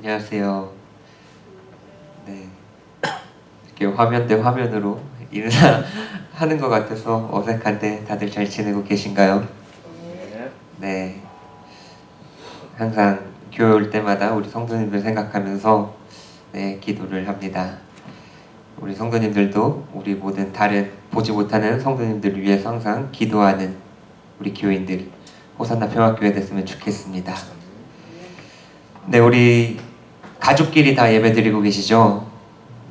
안녕하세요. 네, 이렇게 화면 대 화면으로 인사하는 것 같아서 어색한데 다들 잘 지내고 계신가요? 네, 항상 교회 올 때마다 우리 성도님들 생각하면서 기도를 합니다. 우리 성도님들도 우리 모든 다른 보지 못하는 성도님들을 위해서 항상 기도하는 우리 교인들 호산나 평화교회 됐으면 좋겠습니다. 네, 우리 가족끼리 다 예배 드리고 계시죠?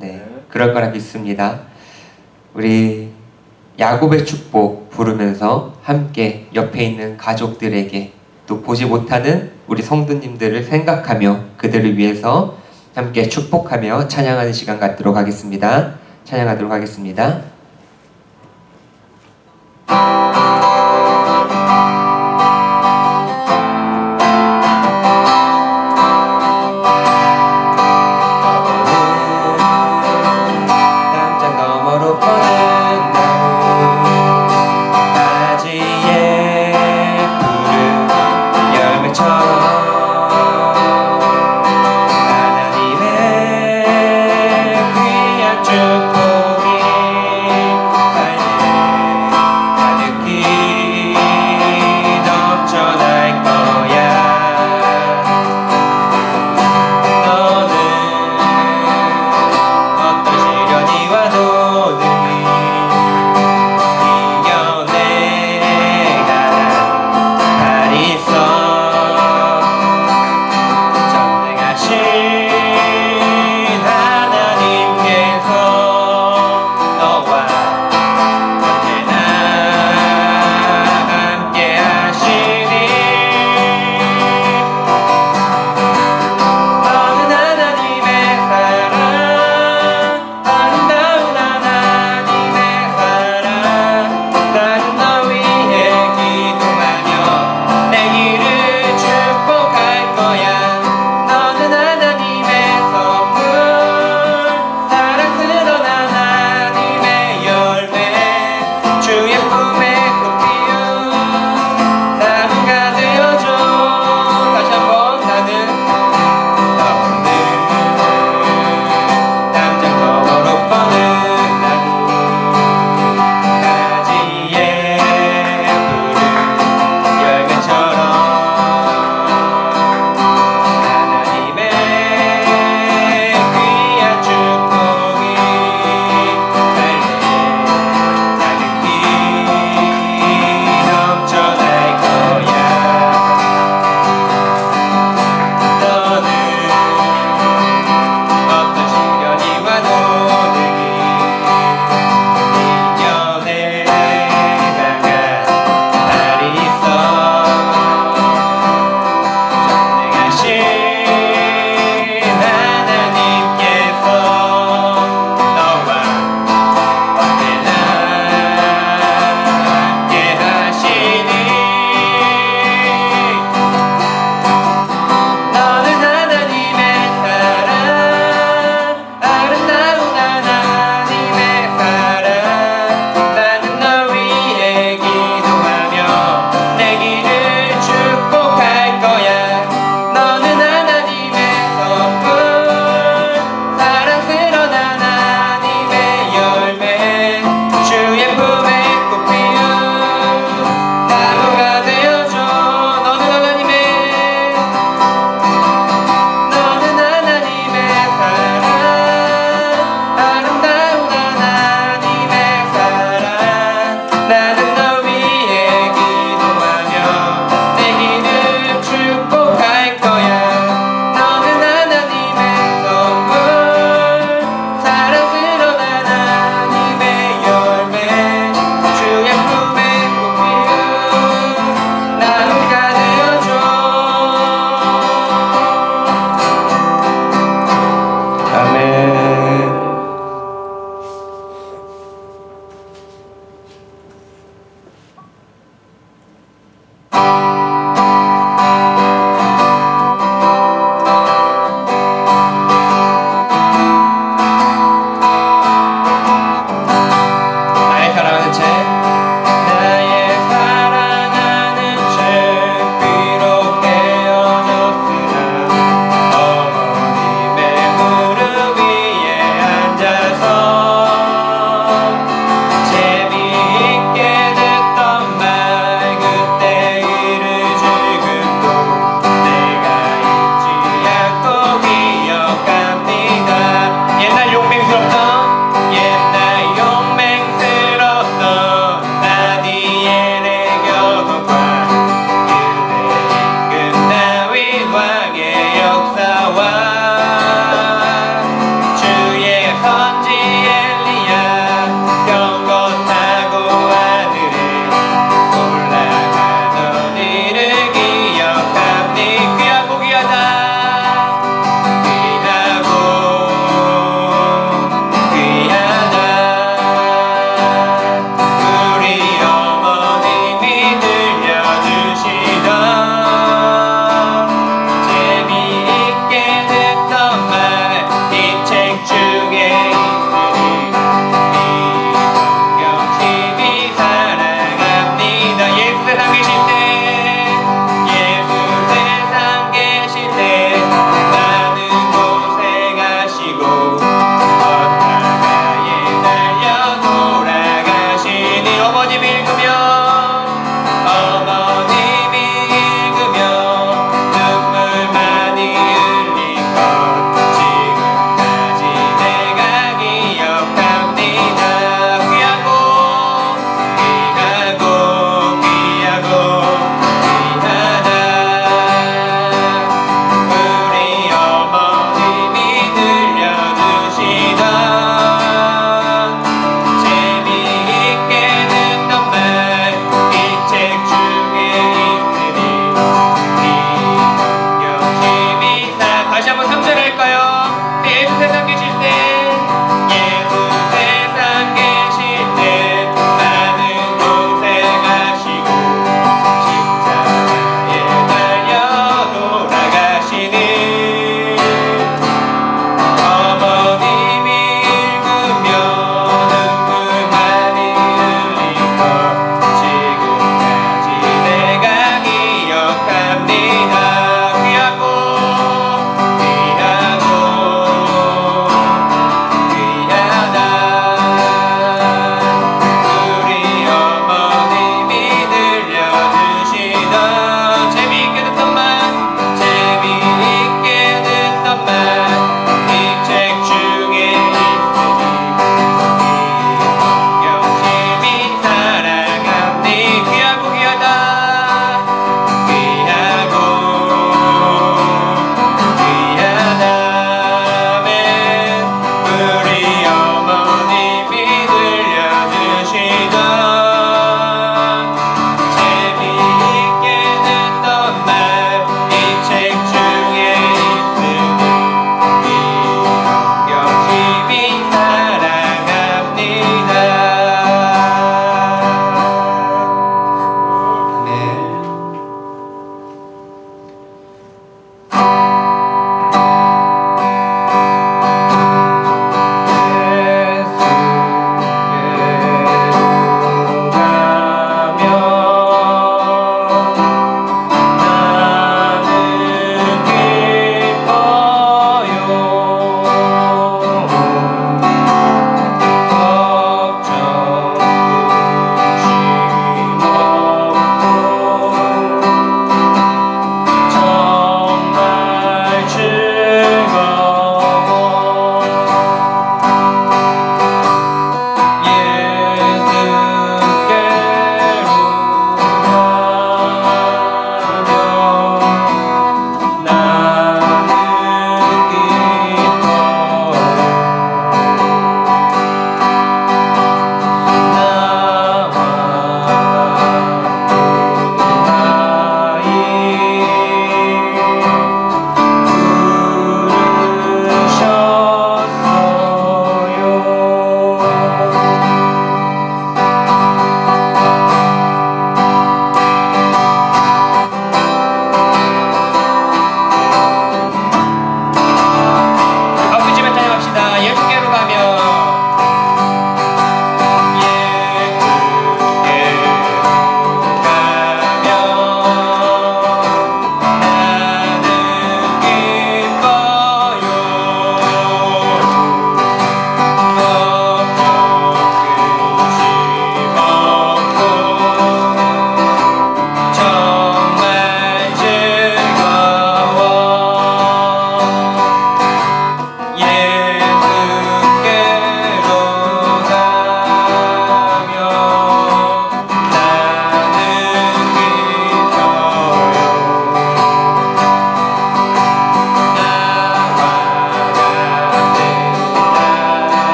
네, 그럴 거라 믿습니다. 우리 야곱의 축복 부르면서 함께 옆에 있는 가족들에게 또 보지 못하는 우리 성도님들을 생각하며 그들을 위해서 함께 축복하며 찬양하는 시간 갖도록 하겠습니다. 찬양하도록 하겠습니다. 축복이 삶에 가득히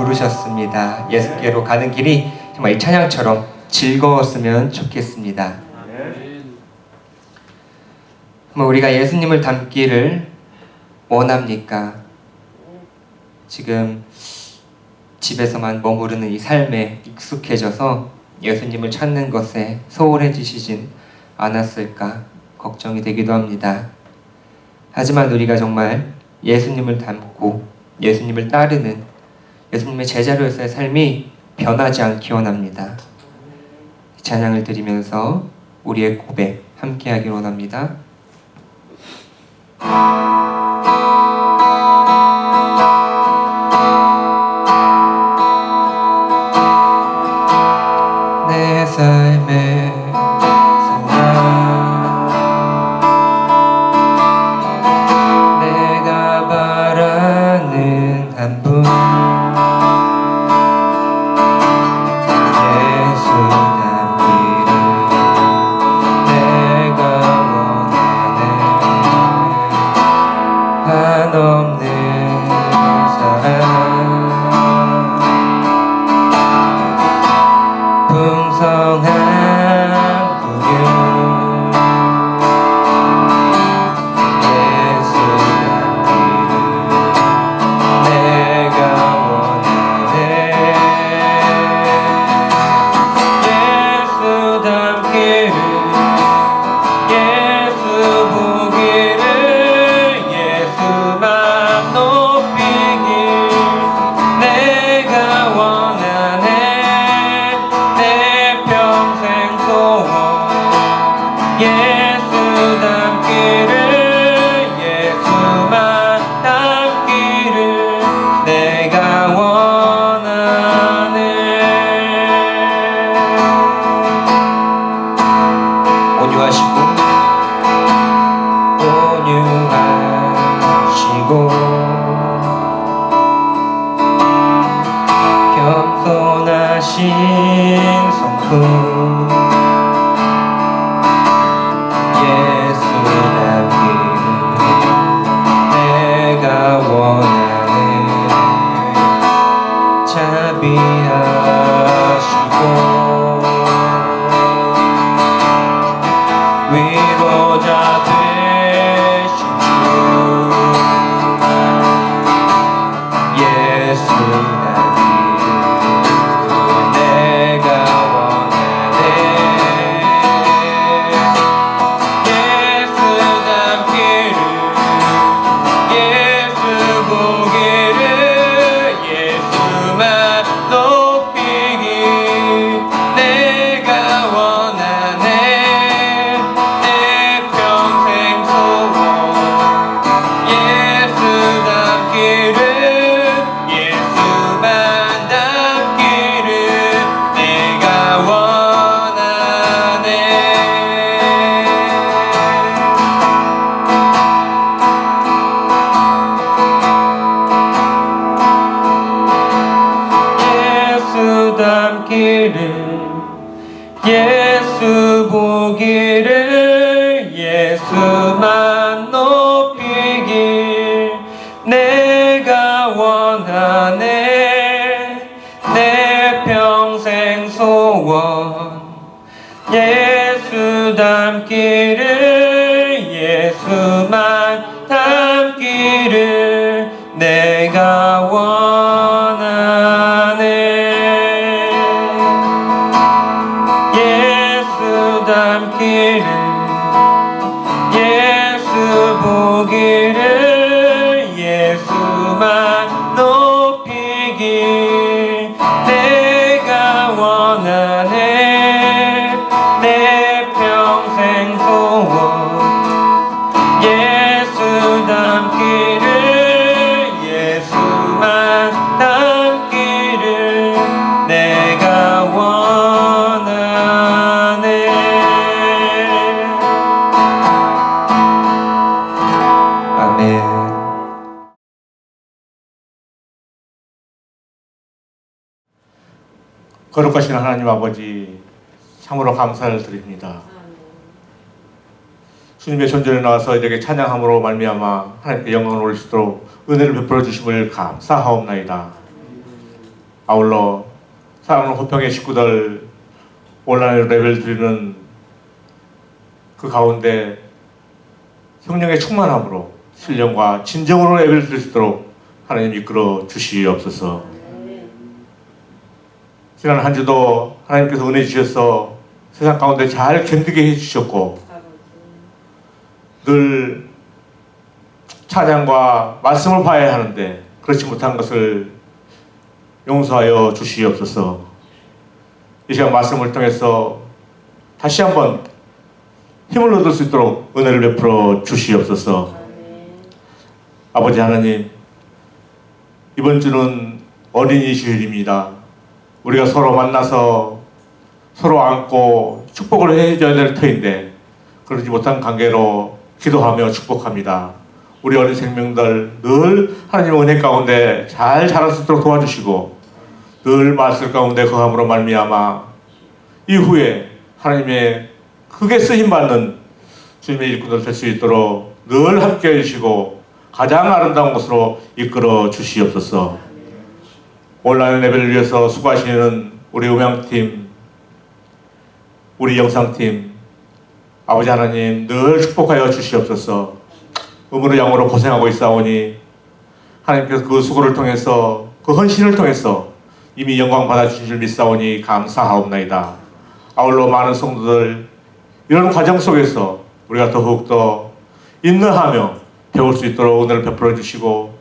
부르셨습니다. 예수께로 가는 길이 정말 이 찬양처럼 즐거웠으면 좋겠습니다. 우리가 예수님을 닮기를 원합니까? 지금 집에서만 머무르는 이 삶에 익숙해져서 예수님을 찾는 것에 소홀해지시진 않았을까 걱정이 되기도 합니다. 하지만 우리가 정말 예수님을 닮고 예수님을 따르는 예수님의 제자로서의 삶이 변하지 않기 원합니다. 찬양을 드리면서 우리의 고백 함께 하길 원합니다. 내 삶의 소망 내가 바라는 한 분 예수 닮기를 내가 원하네 한없는 사랑 풍성한 부유 예수 닮기를 내가 원하네 예수 닮기를 예수 보기를 예수만 높이길 내가 원하네 내 평생 소원 예수 닮기를 예수만 닮기를 내가 원하네 온유하시고 겸손하신 성품 예수 닮기를 내가 원하네 자비하시고 위로자 되신 주 예수 닮기를 내가 원하네 예수 닮기를 예수 보기를 예수만 높이길 내가 원하네 내 평생 소원 예수 닮기를 예수만 닮기를 내가 원하네 예수 닮기를 예수 보기를 예수만 높이길 내가 원하네 내 평생 소원 예수 닮기를 예수만 닮기를 내가 원하네 예수 닮기를 예수 보기를 예수만 높이길 내가 원하네 내 평생 소원 예수 닮기를 예수만 닮기를 내가 원하네 아멘. 거룩하신 하나님 아버지 참으로 감사를 드립니다. 주님의 존전에 나와서 이렇게 찬양함으로 말미암아 하나님께 영광을 올릴 수 있도록 은혜를 베풀어 주심을 감사하옵나이다. 아울러 사랑하는 호평의 식구들 온라인 레벨 드리는 그 가운데 성령의 충만함으로 신령과 진정으로 예배를 드릴 수 있도록 하나님 이끌어 주시옵소서. 지난 한 주도 하나님께서 은혜 주셔서 세상 가운데 잘 견디게 해주셨고 늘 찬양과 말씀을 봐야 하는데 그렇지 못한 것을 용서하여 주시옵소서. 이 시간 말씀을 통해서 다시 한번 힘을 얻을 수 있도록 은혜를 베풀어 주시옵소서. 아버지 하나님, 이번 주는 어린이 주일입니다. 우리가 서로 만나서 서로 안고 축복을 해줘야 될 터인데 그러지 못한 관계로 기도하며 축복합니다. 우리 어린 생명들 늘 하나님의 은혜 가운데 잘 자랄 수 있도록 도와주시고 늘 말씀 가운데 거함으로 말미암아 이후에 하나님의 크게 쓰임받는 주님의 일꾼들 될 수 있도록 늘 함께해 주시고 가장 아름다운 곳으로 이끌어 주시옵소서. 온라인 예배를 위해서 수고하시는 우리 음향팀, 우리 영상팀, 아버지 하나님 늘 축복하여 주시옵소서. 음으로 양으로 고생하고 있사오니 하나님께서 그 수고를 통해서 그 헌신을 통해서 이미 영광 받아주신 줄 믿사오니 감사하옵나이다. 아울러 많은 성도들 이런 과정 속에서 우리가 더욱더 인내하며 배울 수 있도록 은혜를 베풀어 주시고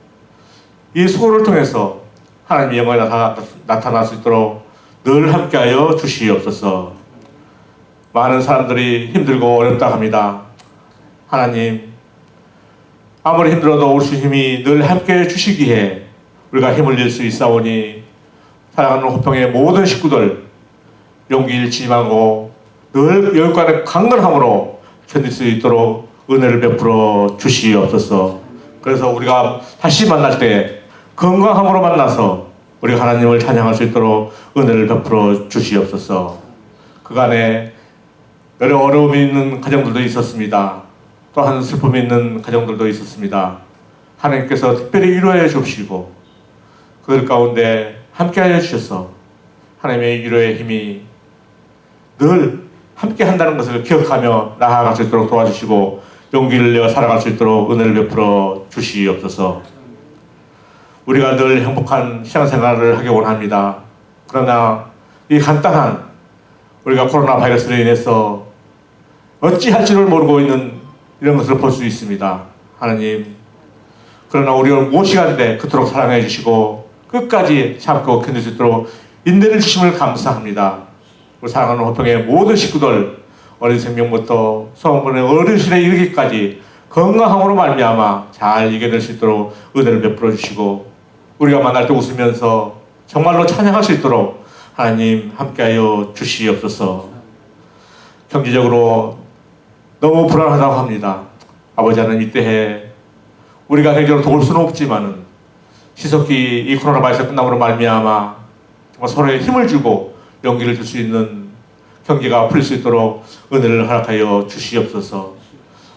이 수고를 통해서 하나님의 영광이 나타날 수 있도록 늘 함께하여 주시옵소서. 많은 사람들이 힘들고 어렵다 합니다. 하나님 아무리 힘들어도 우리 주님이 늘 함께해 주시기에 우리가 힘을 낼 수 있사오니 사랑하는 호평의 모든 식구들 용기 잃지 말고 늘 여기까지 강건함으로 견딜 수 있도록 은혜를 베풀어 주시옵소서. 그래서 우리가 다시 만날 때 건강함으로 만나서 우리가 하나님을 찬양할 수 있도록 은혜를 베풀어 주시옵소서. 그간에 여러 어려움이 있는 가정들도 있었습니다. 또한 슬픔이 있는 가정들도 있었습니다. 하나님께서 특별히 위로해 주시고 그들 가운데 함께하여 주셔서 하나님의 위로의 힘이 늘 함께 한다는 것을 기억하며 나아갈 수 있도록 도와주시고 용기를 내어 살아갈 수 있도록 은혜를 베풀어 주시옵소서. 우리가 늘 행복한 신앙생활을 하기 원합니다. 그러나 이 간단한 우리가 코로나 바이러스로 인해서 어찌할지를 모르고 있는 이런 것을 볼 수 있습니다. 하나님, 그러나 우리를 무엇이간데 그토록 사랑해 주시고 끝까지 참고 견딜 수 있도록 인내를 주심을 감사합니다. 우리 사랑하는 호평의 모든 식구들 어린 생명부터 성문의 어르신에 이르기까지 건강함으로 말미암아 잘 이겨낼 수 있도록 은혜를 베풀어 주시고 우리가 만날 때 웃으면서 정말로 찬양할 수 있도록 하나님 함께하여 주시옵소서. 경제적으로 너무 불안하다고 합니다. 아버지 하나님 이때에 우리가 경제적으로 도울 수는 없지만은 시속히 이 코로나 바이러스 끝남으로 말미암아 정말 서로에 힘을 주고 용기를 줄 수 있는 경기가 풀릴 수 있도록 은혜를 허락하여 주시옵소서.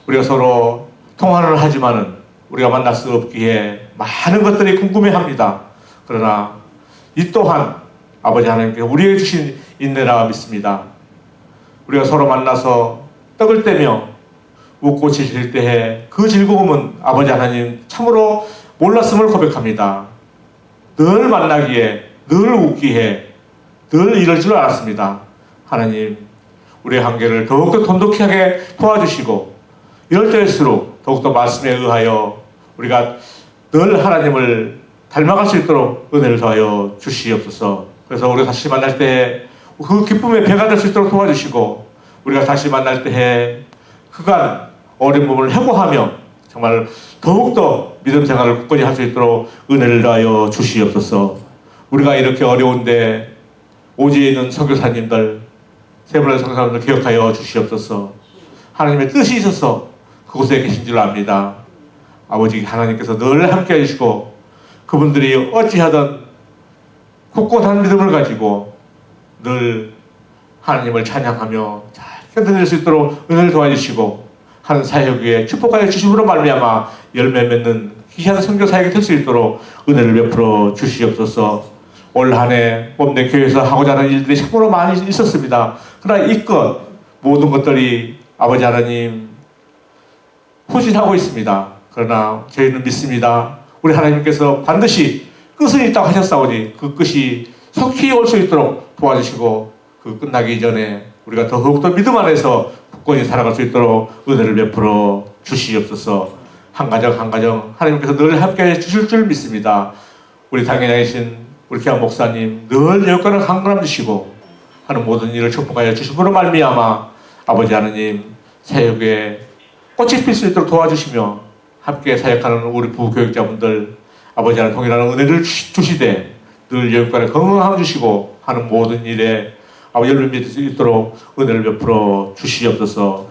우리가 서로 통화를 하지만은 우리가 만날 수 없기에 많은 것들이 궁금해합니다. 그러나 이 또한 아버지 하나님께 우리에게 주신 인내라 믿습니다. 우리가 서로 만나서 떡을 떼며 웃고 지칠 때에 그 즐거움은 아버지 하나님 참으로 몰랐음을 고백합니다. 늘 만나기에 늘 웃기에 늘 이럴 줄 알았습니다. 하나님 우리의 관계를 더욱더 돈독히 하게 도와주시고 이럴 때일수록 더욱더 말씀에 의하여 우리가 늘 하나님을 닮아갈 수 있도록 은혜를 더하여 주시옵소서. 그래서 우리가 다시 만날 때 그 기쁨의 배가 될 수 있도록 도와주시고 우리가 다시 만날 때에 그간 어린 몸을 해고하며 정말 더욱더 믿음 생활을 굳건히 할 수 있도록 은혜를 더하여 주시옵소서. 우리가 이렇게 어려운데 오지에 있는 선교사님들 세분의 선교사님들 기억하여 주시옵소서. 하나님의 뜻이 있어서 그곳에 계신 줄 압니다. 아버지 하나님께서 늘 함께 해주시고 그분들이 어찌하든 굳건한 믿음을 가지고 늘 하나님을 찬양하며 잘 견뎌낼 수 있도록 은혜를 도와주시고 한 사역 위에 축복하여 주심으로 말미암아 열매 맺는 귀한 선교사에게 될 수 있도록 은혜를 베풀어 주시옵소서. 올 한해 몸내 교회에서 하고자 하는 일들이 참으로 많이 있었습니다. 그러나 이껏 모든 것들이 아버지 하나님 후진하고 있습니다. 그러나 저희는 믿습니다. 우리 하나님께서 반드시 끝은 있다고 하셨사오니 그 끝이 속히 올 수 있도록 도와주시고 그 끝나기 전에 우리가 더욱더 믿음 안에서 굳건히 살아갈 수 있도록 은혜를 베풀어 주시옵소서. 한 가정 한 가정 하나님께서 늘 함께해 주실 줄 믿습니다. 우리 당회장이신 우리 귀한 목사님 늘 여건을 강건함 주시고 하는 모든 일을 축복하여 주심으로 말미암아 아버지 하나님 사역에 꽃이 필 수 있도록 도와주시며 함께 사역하는 우리 부교육자분들 아버지 하나님 동일한 은혜를 주시되 늘 여건을 건강함 주시고 하는 모든 일에 아버지 열매 맺을 수 있도록 은혜를 베풀어 주시옵소서.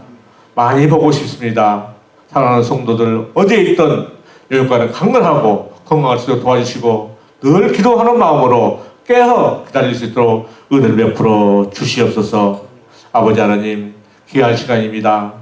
많이 보고 싶습니다. 사랑하는 성도들 어디에 있던 여건을 강건하고 건강할 수 있도록 도와주시고 늘 기도하는 마음으로 깨어 기다릴 수 있도록 은혜를 베풀어 주시옵소서. 아버지 하나님 귀한 시간입니다.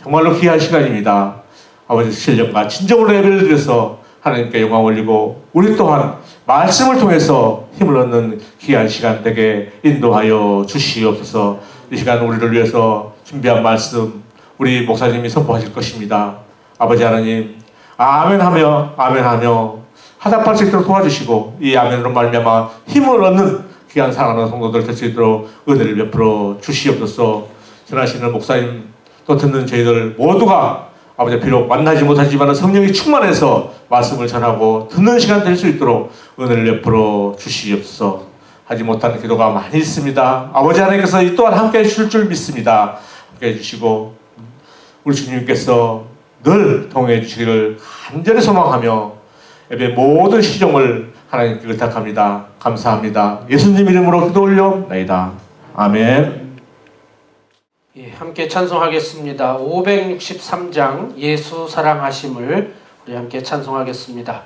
정말로 귀한 시간입니다. 아버지 신령과 진정으로 예배를 드려서 하나님께 영광 올리고 우리 또한 말씀을 통해서 힘을 얻는 귀한 시간 되게 인도하여 주시옵소서. 이 시간 우리를 위해서 준비한 말씀 우리 목사님이 선포하실 것입니다. 아버지 하나님 아멘하며 아멘하며 화답할 수 있도록 도와주시고 이 아멘으로 말미암아 힘을 얻는 귀한 사랑하는 성도들 될 수 있도록 은혜를 베풀어 주시옵소서. 전하시는 목사님 또 듣는 저희들 모두가 아버지 비록 만나지 못하지만 성령이 충만해서 말씀을 전하고 듣는 시간 될 수 있도록 은혜를 베풀어 주시옵소서. 하지 못한 기도가 많이 있습니다. 아버지 하나님께서 이 또한 함께해 주실 줄 믿습니다. 함께해 주시고 우리 주님께서 늘 동행해 주시기를 간절히 소망하며 예배 모든 시종을 하나님께 의탁합니다. 감사합니다. 예수님 이름으로 기도 올려나이다. 아멘. 예, 함께 찬송하겠습니다. 563장 예수 사랑하심을 우리 함께 찬송하겠습니다.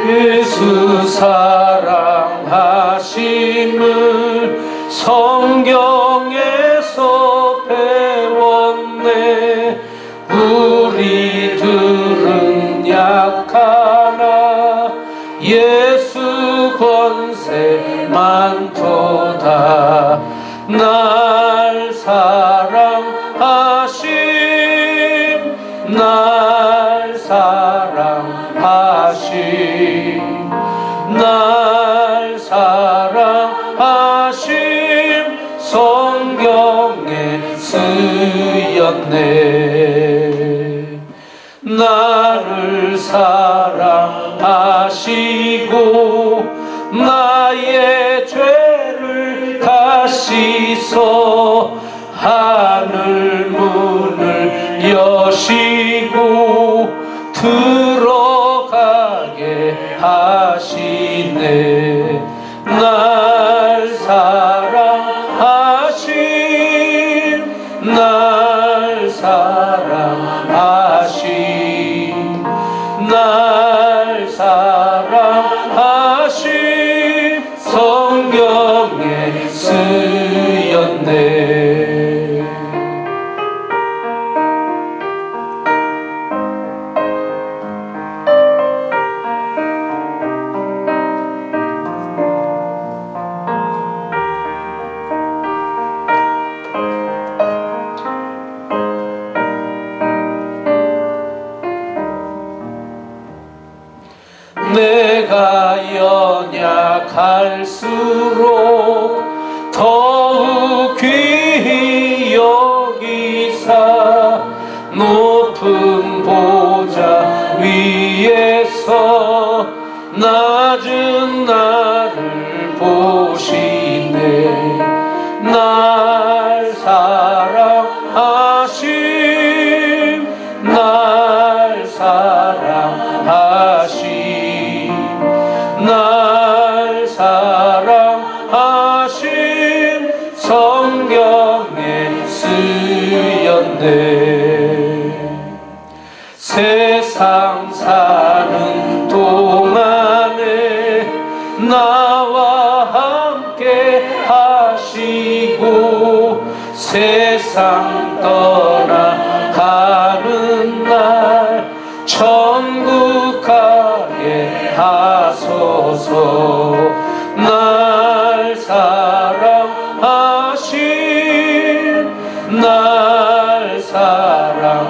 예수 사랑하심을 성경에서 배웠네. 우리들은 약하나 예수 권세 많도다. 날 사랑하심 날 사랑하심 날 사랑하심 성경에 쓰였네. 나를 사랑하시고 나의 죄를 다시서 하늘 문을 여시고 들어가게 하시네. 날 사랑하심 날 사랑하심 날 사랑하심 성경에 쓰였네. 내가 연약할수록 더욱 귀히 여기사 높은 보좌 위에서 낮은 나를 보시네. 날 사랑하심 날 사랑하심 날 사랑하심 성경에 쓰였네. 세상 사는 세상 떠나가는 날 천국 가게 하소서. 날 사랑하신 날 사랑하신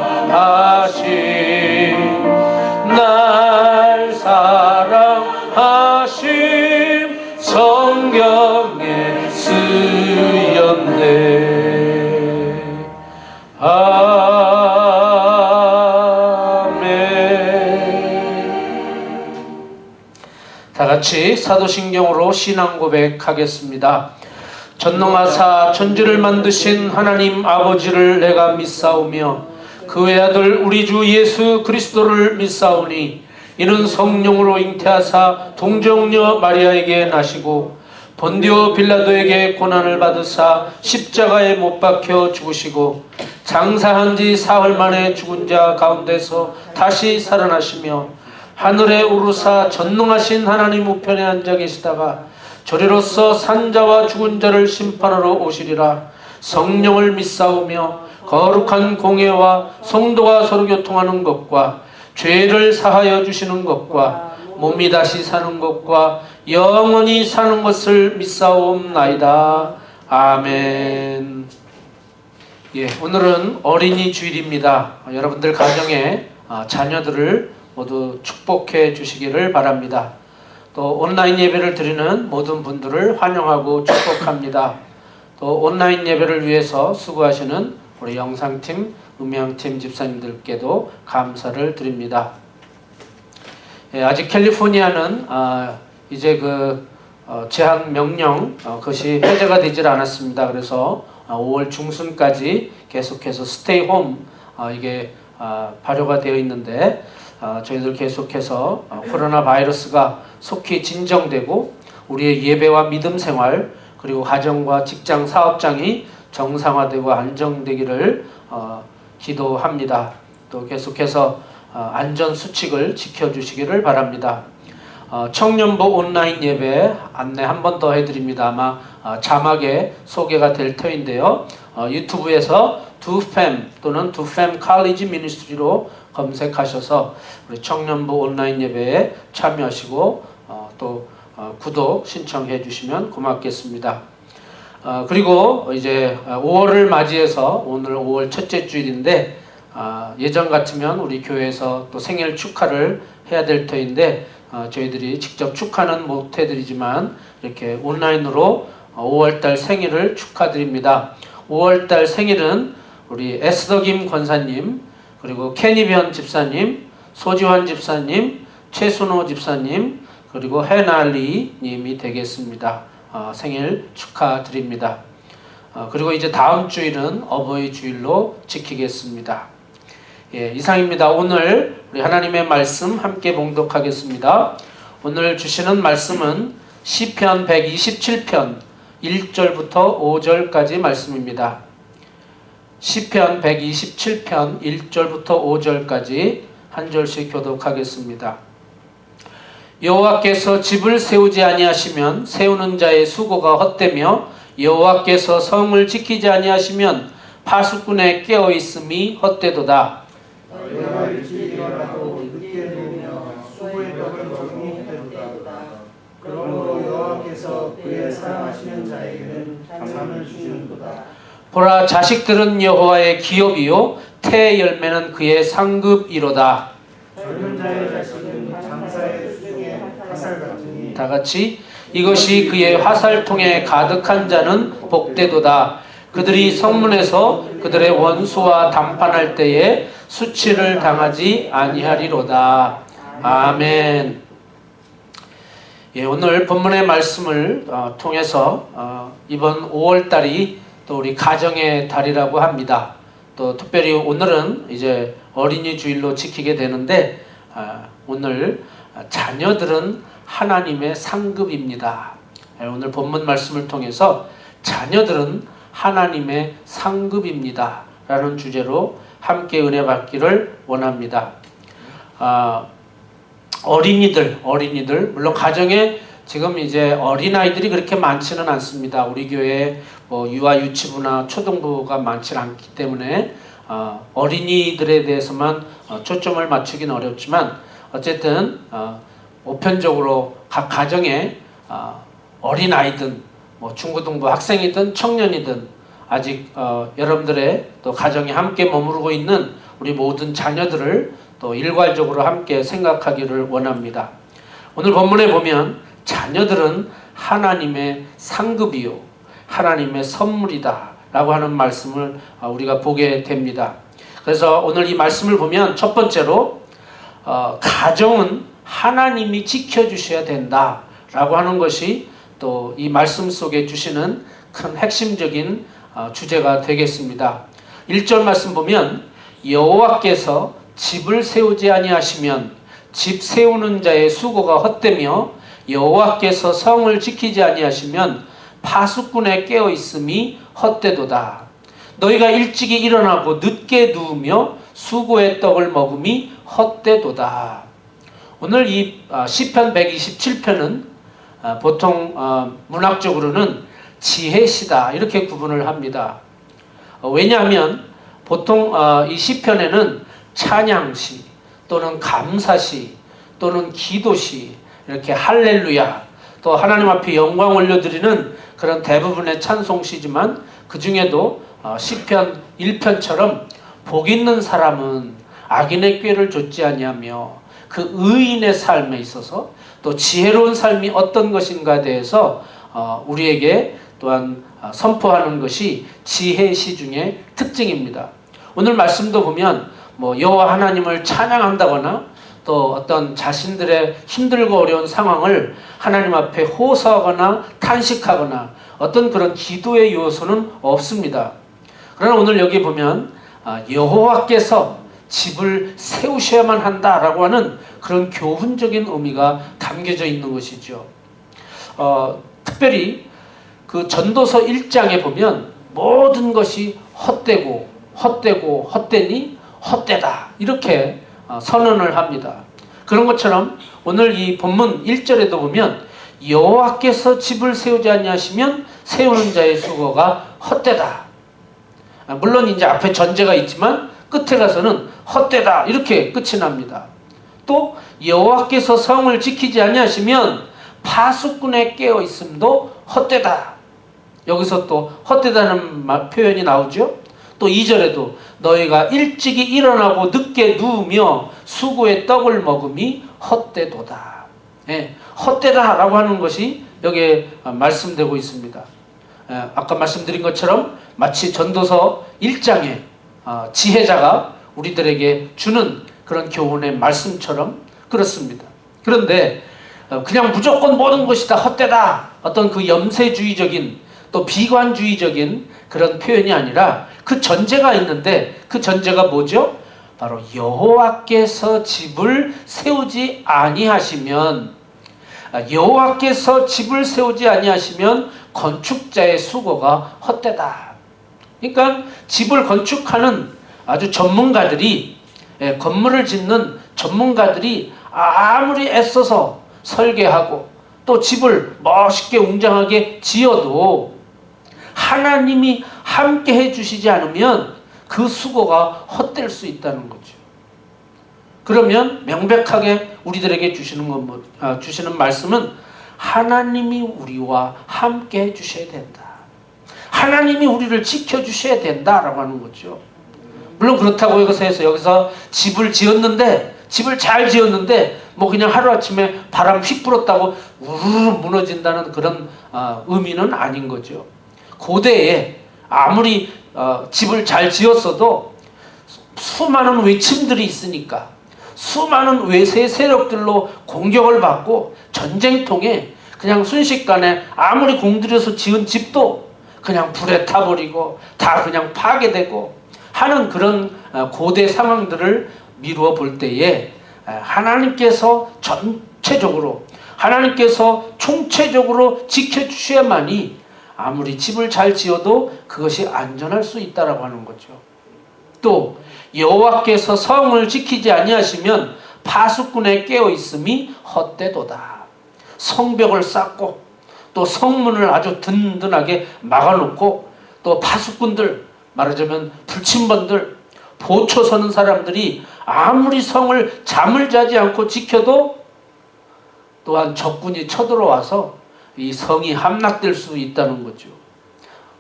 날 사랑하신 성경에 쓰였네. 다 같이 사도신경으로 신앙 고백하겠습니다. 전능하사 천지를 만드신 하나님 아버지를 내가 믿사오며 그 외아들 우리 주 예수 그리스도를 믿사오니 이는 성령으로 잉태하사 동정녀 마리아에게 나시고 본디오 빌라도에게 고난을 받으사 십자가에 못 박혀 죽으시고 장사한 지 사흘 만에 죽은 자 가운데서 다시 살아나시며 하늘에 오르사 전능하신 하나님 우편에 앉아 계시다가 저리로서 산자와 죽은 자를 심판하러 오시리라. 성령을 믿사오며 거룩한 공예와 성도가 서로 교통하는 것과 죄를 사하여 주시는 것과 몸이 다시 사는 것과 영원히 사는 것을 믿사옵나이다. 아멘. 예, 오늘은 어린이 주일입니다. 여러분들 가정에 자녀들을 모두 축복해 주시기를 바랍니다. 또 온라인 예배를 드리는 모든 분들을 환영하고 축복합니다. 또 온라인 예배를 위해서 수고하시는 우리 영상팀, 음향팀 집사님들께도 감사를 드립니다. 예, 아직 캘리포니아는 이제 제한 명령 그것이 해제가 되질 않았습니다. 그래서 5월 중순까지 계속해서 스테이 홈 이게 발효가 되어 있는데 저희들 계속해서 코로나 바이러스가 속히 진정되고 우리의 예배와 믿음 생활 그리고 가정과 직장 사업장이 정상화되고 안정되기를 기도합니다. 또 계속해서 안전 수칙을 지켜주시기를 바랍니다. 청년부 온라인 예배 안내 한 번 더 해드립니다. 아마 자막에 소개가 될 터인데요. 유튜브에서 두팸 또는 두팸 칼리지 미니스트리로 검색하셔서 우리 청년부 온라인 예배에 참여하시고 또 구독 신청해 주시면 고맙겠습니다. 그리고 이제 5월을 맞이해서 오늘 5월 첫째 주일인데 예전 같으면 우리 교회에서 또 생일 축하를 해야 될 터인데 저희들이 직접 축하는 못 해드리지만 이렇게 온라인으로 5월달 생일을 축하드립니다. 5월달 생일은 우리 에스더김 권사님, 그리고 케니변 집사님, 소지환 집사님, 최순호 집사님, 그리고 해날리 님이 되겠습니다. 생일 축하드립니다. 그리고 이제 다음 주일은 어버이 주일로 지키겠습니다. 예, 이상입니다. 오늘 우리 하나님의 말씀 함께 봉독하겠습니다. 오늘 주시는 말씀은 시편 127편 1절부터 5절까지 말씀입니다. 시편 127편 1절부터 5절까지 한 절씩 교독하겠습니다. 여호와께서 집을 세우지 아니하시면 세우는 자의 수고가 헛되며 여호와께서 성을 지키지 아니하시면 파수꾼의 깨어 있음이 헛되도다. 너희가 일찍 일어나도 늦게 누우며 수고의 덕을 먹으니 헛되도다. 그러므로 여호와께서 그의 사랑하시는 자에게는 잠을 주시는도다. 보라, 자식들은 여호와의 기업이요 태의 열매는 그의 상급이로다. 젊은 자의 자식은 장사의 수중에 화살 같으니 다 같이 이것이 그의 화살통에 가득한 자는 복되도다. 그들이 성문에서 그들의 원수와 담판할 때에 수치를 당하지 아니하리로다. 아멘. 예, 오늘 본문의 말씀을 통해서 이번 5월달이 또 우리 가정의 달이라고 합니다. 또 특별히 오늘은 이제 어린이 주일로 지키게 되는데 오늘 자녀들은 하나님의 상급입니다. 오늘 본문 말씀을 통해서 자녀들은 하나님의 상급입니다 라는 주제로 함께 은혜 받기를 원합니다. 어린이들 물론 가정에 지금 이제 어린아이들이 그렇게 많지는 않습니다. 우리 교회에 뭐 유아 유치부나 초등부가 많지 않기 때문에 어린이들에 대해서만 초점을 맞추긴 어렵지만 어쨌든 보편적으로 각 가정에 어린아이든 뭐 중고등부 학생이든 청년이든 아직 여러분들의 또 가정에 함께 머무르고 있는 우리 모든 자녀들을 또 일괄적으로 함께 생각하기를 원합니다. 오늘 본문에 보면 자녀들은 하나님의 상급이요 하나님의 선물이다 라고 하는 말씀을 우리가 보게 됩니다. 그래서 오늘 이 말씀을 보면 첫 번째로 가정은 하나님이 지켜주셔야 된다 라고 하는 것이 또 이 말씀 속에 주시는 큰 핵심적인 주제가 되겠습니다. 1절 말씀 보면 여호와께서 집을 세우지 아니하시면 집 세우는 자의 수고가 헛되며 여호와께서 성을 지키지 아니하시면 파수꾼의 깨어 있음이 헛되도다. 너희가 일찍이 일어나고 늦게 누우며 수고의 떡을 먹음이 헛되도다. 오늘 이 시편 127편은 보통 문학적으로는 지혜시다 이렇게 구분을 합니다. 왜냐하면 보통 이 시편에는 찬양시 또는 감사시 또는 기도시 이렇게 할렐루야 또 하나님 앞에 영광 올려드리는 그런 대부분의 찬송시지만 그 중에도 시편 1편처럼 복 있는 사람은 악인의 꾀를 좇지 아니하며 그 의인의 삶에 있어서 또 지혜로운 삶이 어떤 것인가에 대해서 우리에게 또한 선포하는 것이 지혜시 중의 특징입니다. 오늘 말씀도 보면 뭐 여호와 하나님을 찬양한다거나 또 어떤 자신들의 힘들고 어려운 상황을 하나님 앞에 호소하거나 탄식하거나 어떤 그런 기도의 요소는 없습니다. 그러나 오늘 여기 보면 여호와께서 집을 세우셔야만 한다라고 하는 그런 교훈적인 의미가 담겨져 있는 것이죠. 특별히 그 전도서 1장에 보면 모든 것이 헛되고 헛되니 헛되다 이렇게 선언을 합니다. 그런 것처럼 오늘 이 본문 1절에도 보면 여호와께서 집을 세우지 아니하시면 세우는 자의 수고가 헛되다. 물론 이제 앞에 전제가 있지만 끝에 가서는 헛되다 이렇게 끝이 납니다. 또 여호와께서 성을 지키지 아니하시면 파수꾼의 깨어 있음도 헛되다. 여기서 또 헛되다는 표현이 나오죠. 또 2절에도 너희가 일찍이 일어나고 늦게 누우며 수고의 떡을 먹음이 헛되도다. 헛되다라고 하는 것이 여기에 말씀되고 있습니다. 아까 말씀드린 것처럼 마치 전도서 1장에 지혜자가 우리들에게 주는 그런 교훈의 말씀처럼 그렇습니다. 그런데 그냥 무조건 모든 것이 다 헛되다 어떤 그 염세주의적인 또 비관주의적인 그런 표현이 아니라 그 전제가 있는데 그 전제가 뭐죠? 바로 여호와께서 집을 세우지 아니하시면 건축자의 수고가 헛되다. 그러니까 집을 건축하는 아주 전문가들이 건물을 짓는 전문가들이 아무리 애써서 설계하고 또 집을 멋있게 웅장하게 지어도 하나님이 함께 해주시지 않으면 그 수고가 헛될 수 있다는 거죠. 그러면 명백하게 우리들에게 주시는 말씀은 하나님이 우리와 함께 해주셔야 된다. 하나님이 우리를 지켜주셔야 된다라고 하는 거죠. 물론 그렇다고 여기서 집을 잘 지었는데 뭐 그냥 하루아침에 바람 휙 불었다고 우르르 무너진다는 그런 의미는 아닌 거죠. 고대에 아무리 집을 잘 지었어도 수많은 외침들이 있으니까 수많은 외세 세력들로 공격을 받고 전쟁통에 그냥 순식간에 아무리 공들여서 지은 집도 그냥 불에 타버리고 다 그냥 파괴되고 하는 그런 고대 상황들을 미루어 볼 때에 하나님께서 총체적으로 지켜주셔야만이 아무리 집을 잘 지어도 그것이 안전할 수 있다라고 하는 거죠. 또 여호와께서 성을 지키지 아니하시면 파수꾼의 깨어 있음이 헛되도다. 성벽을 쌓고 또 성문을 아주 든든하게 막아놓고 또 파수꾼들, 말하자면 불침번들, 보초 서는 사람들이 아무리 성을 잠을 자지 않고 지켜도 또한 적군이 쳐들어와서 이 성이 함락될 수 있다는 거죠.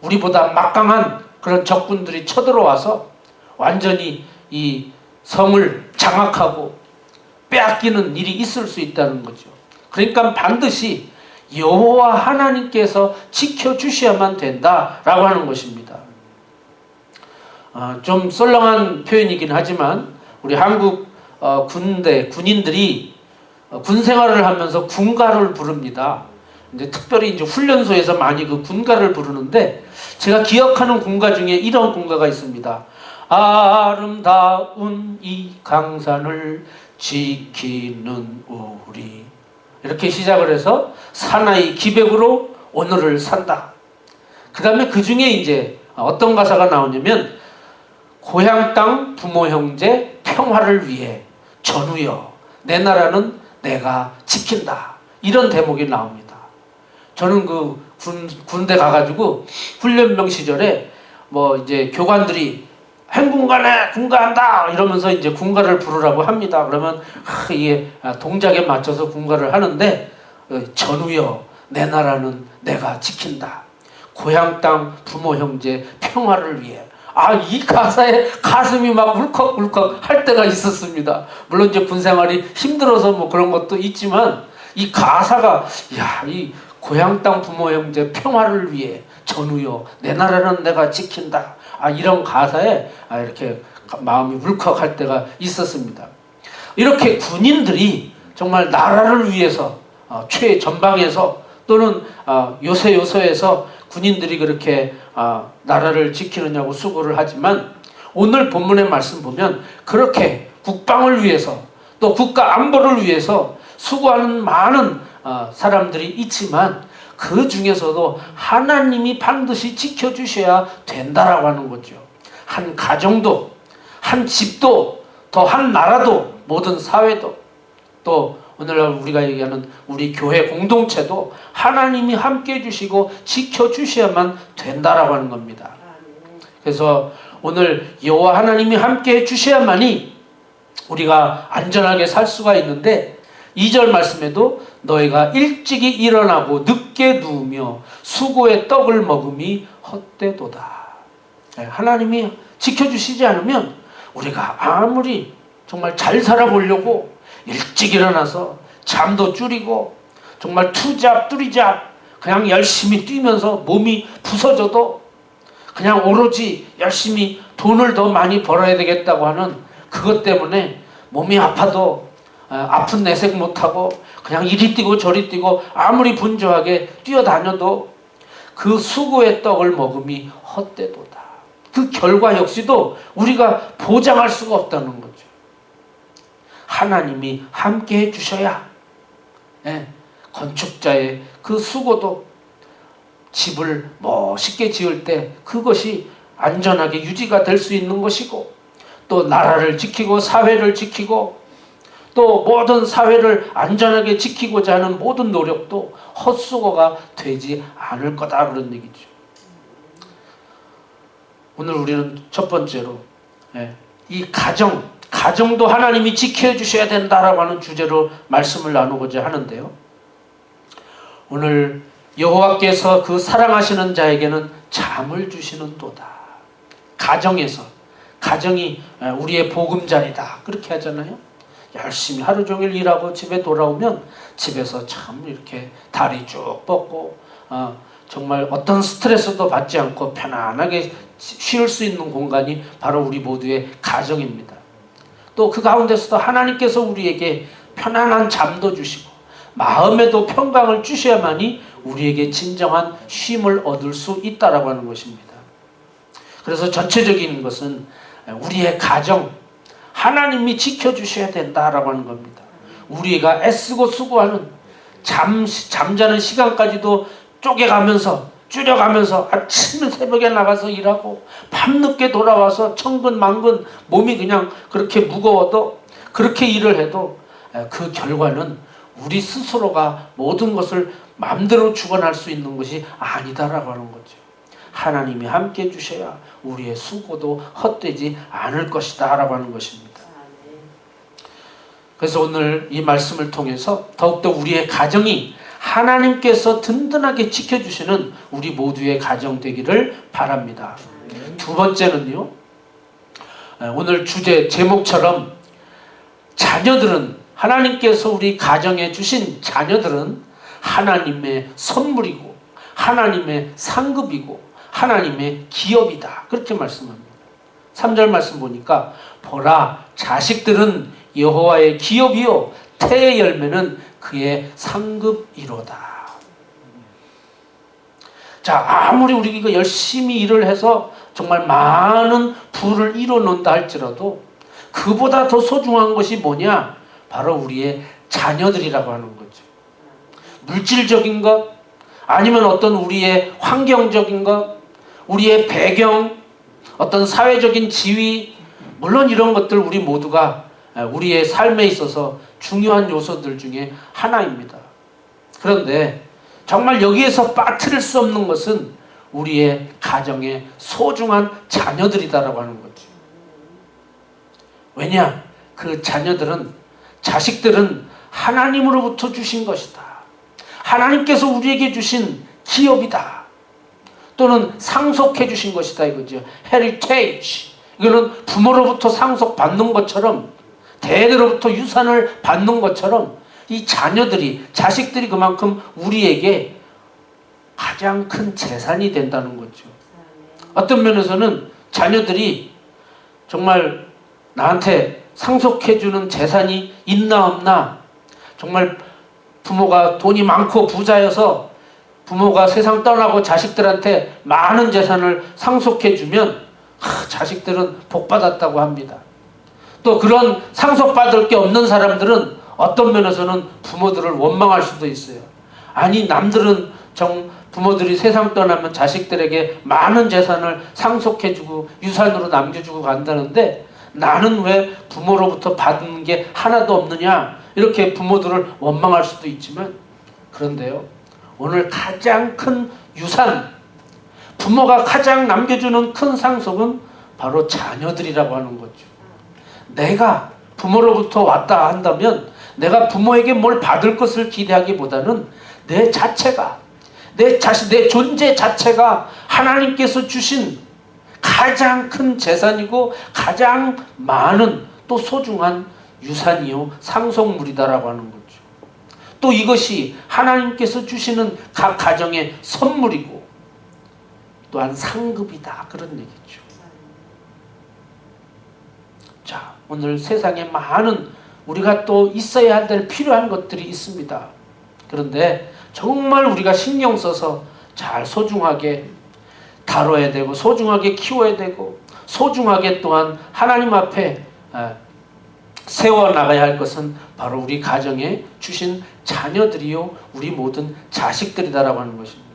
우리보다 막강한 그런 적군들이 쳐들어와서 완전히 이 성을 장악하고 빼앗기는 일이 있을 수 있다는 거죠. 그러니까 반드시 여호와 하나님께서 지켜주셔야만 된다라고 하는 것입니다. 좀 썰렁한 표현이긴 하지만 우리 한국 군인들이 군 생활을 하면서 군가를 부릅니다. 이제 특별히 이제 훈련소에서 많이 그 군가를 부르는데 제가 기억하는 군가 중에 이런 군가가 있습니다. 아름다운 이 강산을 지키는 우리, 이렇게 시작을 해서 사나이 기백으로 오늘을 산다. 그 다음에 그 중에 이제 어떤 가사가 나오냐면 고향 땅 부모 형제 평화를 위해 전우여 내 나라는 내가 지킨다. 이런 대목이 나옵니다. 저는 그 군대 가가지고 훈련병 시절에 뭐 이제 교관들이 행군가네 군가한다 이러면서 이제 군가를 부르라고 합니다. 그러면 이게 동작에 맞춰서 군가를 하는데 전우여 내 나라는 내가 지킨다. 고향 땅 부모 형제 평화를 위해. 이 가사에 가슴이 막 울컥울컥 할 때가 있었습니다. 물론 이제 군 생활이 힘들어서 뭐 그런 것도 있지만 이 가사가 이 고향 땅 부모 형제 평화를 위해 전우여 내 나라는 내가 지킨다. 이런 가사에 이렇게 마음이 울컥할 때가 있었습니다. 이렇게 군인들이 정말 나라를 위해서 최전방에서 또는 요새에서 군인들이 그렇게 나라를 지키느냐고 수고를 하지만 오늘 본문의 말씀 보면 그렇게 국방을 위해서 또 국가 안보를 위해서 수고하는 많은 사람들이 있지만 그 중에서도 하나님이 반드시 지켜주셔야 된다라고 하는 거죠. 한 가정도, 한 집도, 또 한 나라도, 모든 사회도, 또 오늘날 우리가 얘기하는 우리 교회 공동체도 하나님이 함께 해주시고 지켜주셔야만 된다라고 하는 겁니다. 그래서 오늘 여호와 하나님이 함께 해주셔야만이 우리가 안전하게 살 수가 있는데 2절 말씀에도 너희가 일찍이 일어나고 늦게 누우며 수고의 떡을 먹음이 헛되도다. 하나님이 지켜주시지 않으면 우리가 아무리 정말 잘 살아보려고 일찍 일어나서 잠도 줄이고 정말 투잡 뚜리잡 그냥 열심히 뛰면서 몸이 부서져도 그냥 오로지 열심히 돈을 더 많이 벌어야 되겠다고 하는 그것 때문에 몸이 아파도 아픈 내색 못하고 그냥 이리 뛰고 저리 뛰고 아무리 분주하게 뛰어다녀도 그 수고의 떡을 먹음이 헛되도다. 그 결과 역시도 우리가 보장할 수가 없다는 거죠. 하나님이 함께 해주셔야 건축자의 그 수고도 집을 멋있게 지을 때 그것이 안전하게 유지가 될 수 있는 것이고 또 나라를 지키고 사회를 지키고 또 모든 사회를 안전하게 지키고자 하는 모든 노력도 헛수고가 되지 않을 거다 그런 얘기죠. 오늘 우리는 첫 번째로 이 가정도 하나님이 지켜주셔야 된다라고 하는 주제로 말씀을 나누고자 하는데요. 오늘 여호와께서 그 사랑하시는 자에게는 잠을 주시는 도다. 가정이 우리의 보금자리다 그렇게 하잖아요. 열심히 하루 종일 일하고 집에 돌아오면 집에서 참 이렇게 다리 쭉 뻗고 정말 어떤 스트레스도 받지 않고 편안하게 쉴 수 있는 공간이 바로 우리 모두의 가정입니다. 또 그 가운데서도 하나님께서 우리에게 편안한 잠도 주시고 마음에도 평강을 주셔야만이 우리에게 진정한 쉼을 얻을 수 있다라고 하는 것입니다. 그래서 전체적인 것은 우리의 가정 하나님이 지켜주셔야 된다라고 하는 겁니다. 우리가 애쓰고 수고하는 잠자는 시간까지도 줄여가면서 아침 새벽에 나가서 일하고 밤늦게 돌아와서 천근만근 몸이 그냥 그렇게 무거워도 그렇게 일을 해도 그 결과는 우리 스스로가 모든 것을 마음대로 주관할 수 있는 것이 아니다라고 하는 거죠. 하나님이 함께 해주셔야 우리의 수고도 헛되지 않을 것이다 라고 하는 것입니다. 그래서 오늘 이 말씀을 통해서 더욱더 우리의 가정이 하나님께서 든든하게 지켜주시는 우리 모두의 가정 되기를 바랍니다. 두 번째는요, 오늘 주제 제목처럼 자녀들은, 하나님께서 우리 가정에 주신 자녀들은 하나님의 선물이고 하나님의 상급이고 하나님의 기업이다, 그렇게 말씀합니다. 3절 말씀 보니까 보라, 자식들은 여호와의 기업이요 태의 열매는 그의 상급이로다. 자, 아무리 우리가 열심히 일을 해서 정말 많은 부를 이뤄놓는다 할지라도 그보다 더 소중한 것이 뭐냐? 바로 우리의 자녀들이라고 하는 거죠. 물질적인 것, 아니면 어떤 우리의 환경적인 것, 우리의 배경, 어떤 사회적인 지위, 물론 이런 것들 우리 모두가 우리의 삶에 있어서 중요한 요소들 중에 하나입니다. 그런데 정말 여기에서 빠뜨릴 수 없는 것은 우리의 가정의 소중한 자녀들이다라고 하는 거죠. 왜냐? 그 자녀들은, 자식들은 하나님으로부터 주신 것이다. 하나님께서 우리에게 주신 기업이다. 또는 상속해 주신 것이다 이거죠. heritage. 이거는 부모로부터 상속받는 것처럼, 대대로부터 유산을 받는 것처럼 이 자녀들이, 자식들이 그만큼 우리에게 가장 큰 재산이 된다는 거죠. 어떤 면에서는 자녀들이 정말 나한테 상속해주는 재산이 있나 없나, 정말 부모가 돈이 많고 부자여서 부모가 세상 떠나고 자식들한테 많은 재산을 상속해주면 자식들은 복받았다고 합니다. 또 그런 상속받을 게 없는 사람들은 어떤 면에서는 부모들을 원망할 수도 있어요. 아니, 남들은 부모들이 세상 떠나면 자식들에게 많은 재산을 상속해주고 유산으로 남겨주고 간다는데 나는 왜 부모로부터 받은 게 하나도 없느냐, 이렇게 부모들을 원망할 수도 있지만, 그런데요, 오늘 가장 큰 유산, 부모가 가장 남겨주는 큰 상속은 바로 자녀들이라고 하는 거죠. 내가 부모로부터 왔다 한다면 내가 부모에게 뭘 받을 것을 기대하기보다는 내 자체가, 내 존재 자체가 하나님께서 주신 가장 큰 재산이고 가장 많은 또 소중한 유산이요 상속물이다라고 하는 거죠. 또 이것이 하나님께서 주시는 각 가정의 선물이고 또한 상급이다, 그런 얘기죠. 자, 오늘 세상에 많은 우리가 또 있어야 될 필요한 것들이 있습니다. 그런데 정말 우리가 신경 써서 잘 소중하게 다뤄야 되고 소중하게 키워야 되고 소중하게 또한 하나님 앞에 세워나가야 할 것은 바로 우리 가정에 주신 자녀들이요 우리 모든 자식들이다라고 하는 것입니다.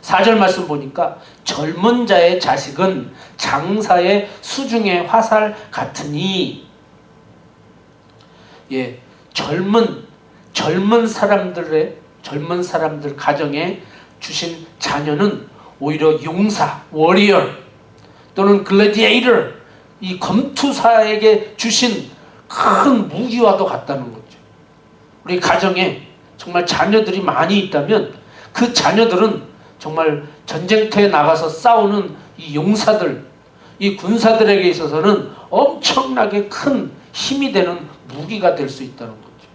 4절 말씀 보니까 젊은 자의 자식은 장사의 수중의 화살 같으니, 예, 젊은 사람들 가정에 주신 자녀는 오히려 용사, 워리어 또는 글래디에이터, 이 검투사에게 주신 큰 무기와도 같다는 거죠. 우리 가정에 정말 자녀들이 많이 있다면 그 자녀들은 정말 전쟁터에 나가서 싸우는 이 용사들, 이 군사들에게 있어서는 엄청나게 큰 힘이 되는 무기가 될 수 있다는 거죠.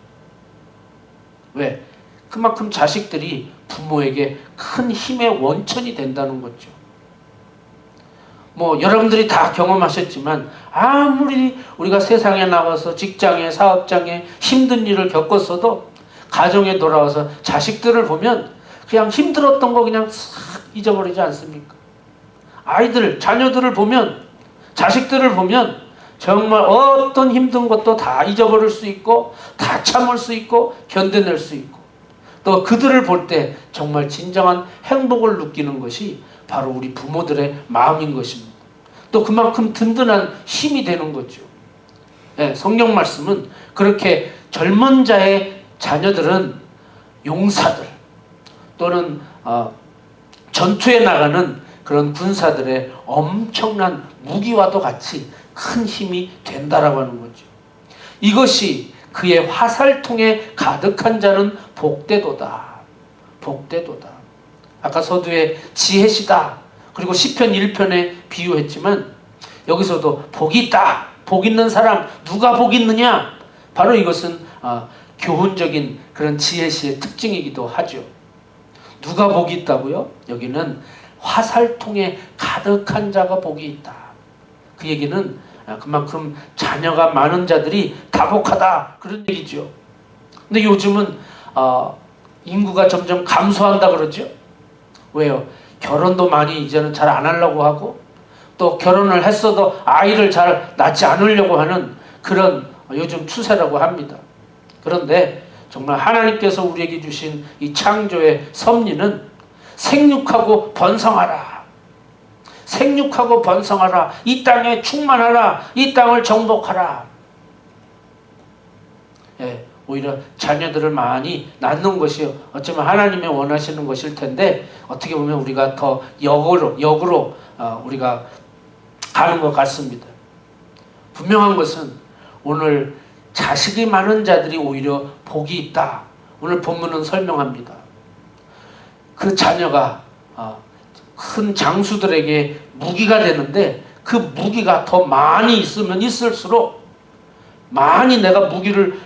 왜? 그만큼 자식들이 부모에게 큰 힘의 원천이 된다는 거죠. 여러분들이 다 경험하셨지만 아무리 우리가 세상에 나가서 직장에, 사업장에 힘든 일을 겪었어도 가정에 돌아와서 자식들을 보면 그냥 힘들었던 거 그냥 싹 잊어버리지 않습니까? 자녀들을 보면, 자식들을 보면 정말 어떤 힘든 것도 다 잊어버릴 수 있고 다 참을 수 있고 견뎌낼 수 있고, 또 그들을 볼 때 정말 진정한 행복을 느끼는 것이 바로 우리 부모들의 마음인 것입니다. 또 그만큼 든든한 힘이 되는 거죠. 네, 성경 말씀은 그렇게 젊은 자의 자녀들은 용사들 또는 전투에 나가는 그런 군사들의 엄청난 무기와도 같이 큰 힘이 된다라고 하는 거죠. 이것이 그의 화살통에 가득한 자는 복되도다. 복되도다. 아까 서두에 지혜시다. 그리고 시편 1편에 비유했지만 여기서도 복이 있다. 복 있는 사람 누가 복 있느냐? 바로 이것은 교훈적인 그런 지혜시의 특징이기도 하죠. 누가 복이 있다고요? 여기는 화살통에 가득한 자가 복이 있다. 그 얘기는 그만큼 자녀가 많은 자들이 다복하다 그런 얘기죠. 근데 요즘은 인구가 점점 감소한다 그러죠. 왜요? 결혼도 많이 이제는 잘 안 하려고 하고 또 결혼을 했어도 아이를 잘 낳지 않으려고 하는 그런 요즘 추세라고 합니다. 그런데 정말 하나님께서 우리에게 주신 이 창조의 섭리는 생육하고 번성하라. 생육하고 번성하라. 이 땅에 충만하라. 이 땅을 정복하라. 예, 오히려 자녀들을 많이 낳는 것이 어쩌면 하나님의 원하시는 것일 텐데 어떻게 보면 우리가 더 역으로 우리가 가는 것 같습니다. 분명한 것은 오늘 자식이 많은 자들이 오히려 복이 있다. 오늘 본문은 설명합니다. 그 자녀가 큰 장수들에게 무기가 되는데 그 무기가 더 많이 있으면 있을수록 많이 내가 무기를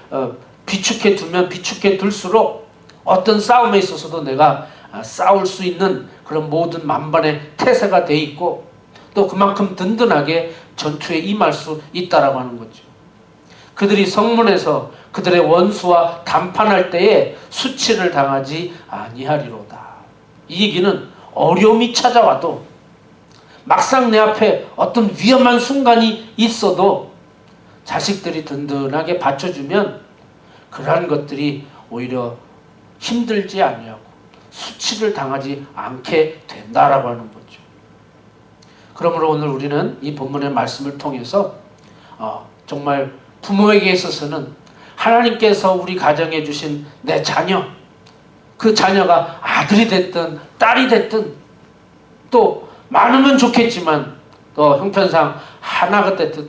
비축해 두면 비축해 둘수록 어떤 싸움에 있어서도 내가 싸울 수 있는 그런 모든 만반의 태세가 돼 있고 또 그만큼 든든하게 전투에 임할 수 있다라고 하는 거죠. 그들이 성문에서 그들의 원수와 담판할 때에 수치를 당하지 아니하리로다. 이 얘기는 어려움이 찾아와도 막상 내 앞에 어떤 위험한 순간이 있어도 자식들이 든든하게 받쳐주면 그러한 것들이 오히려 힘들지 아니하고 수치를 당하지 않게 된다라고 하는 거죠. 그러므로 오늘 우리는 이 본문의 말씀을 통해서 정말 부모에게 있어서는 하나님께서 우리 가정에 주신 내 자녀, 그 자녀가 아들이 됐든 딸이 됐든 또 많으면 좋겠지만 또 형편상 하나가 됐든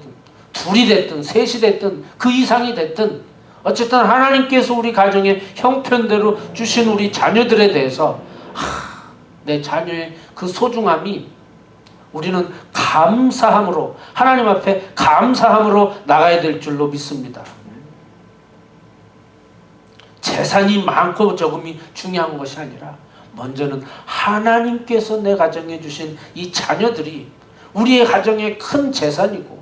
둘이 됐든 셋이 됐든 그 이상이 됐든 어쨌든 하나님께서 우리 가정의 형편대로 주신 우리 자녀들에 대해서 내 자녀의 그 소중함이 우리는 감사함으로 하나님 앞에 감사함으로 나가야 될 줄로 믿습니다. 재산이 많고 적음이 중요한 것이 아니라 먼저는 하나님께서 내 가정에 주신 이 자녀들이 우리의 가정의 큰 재산이고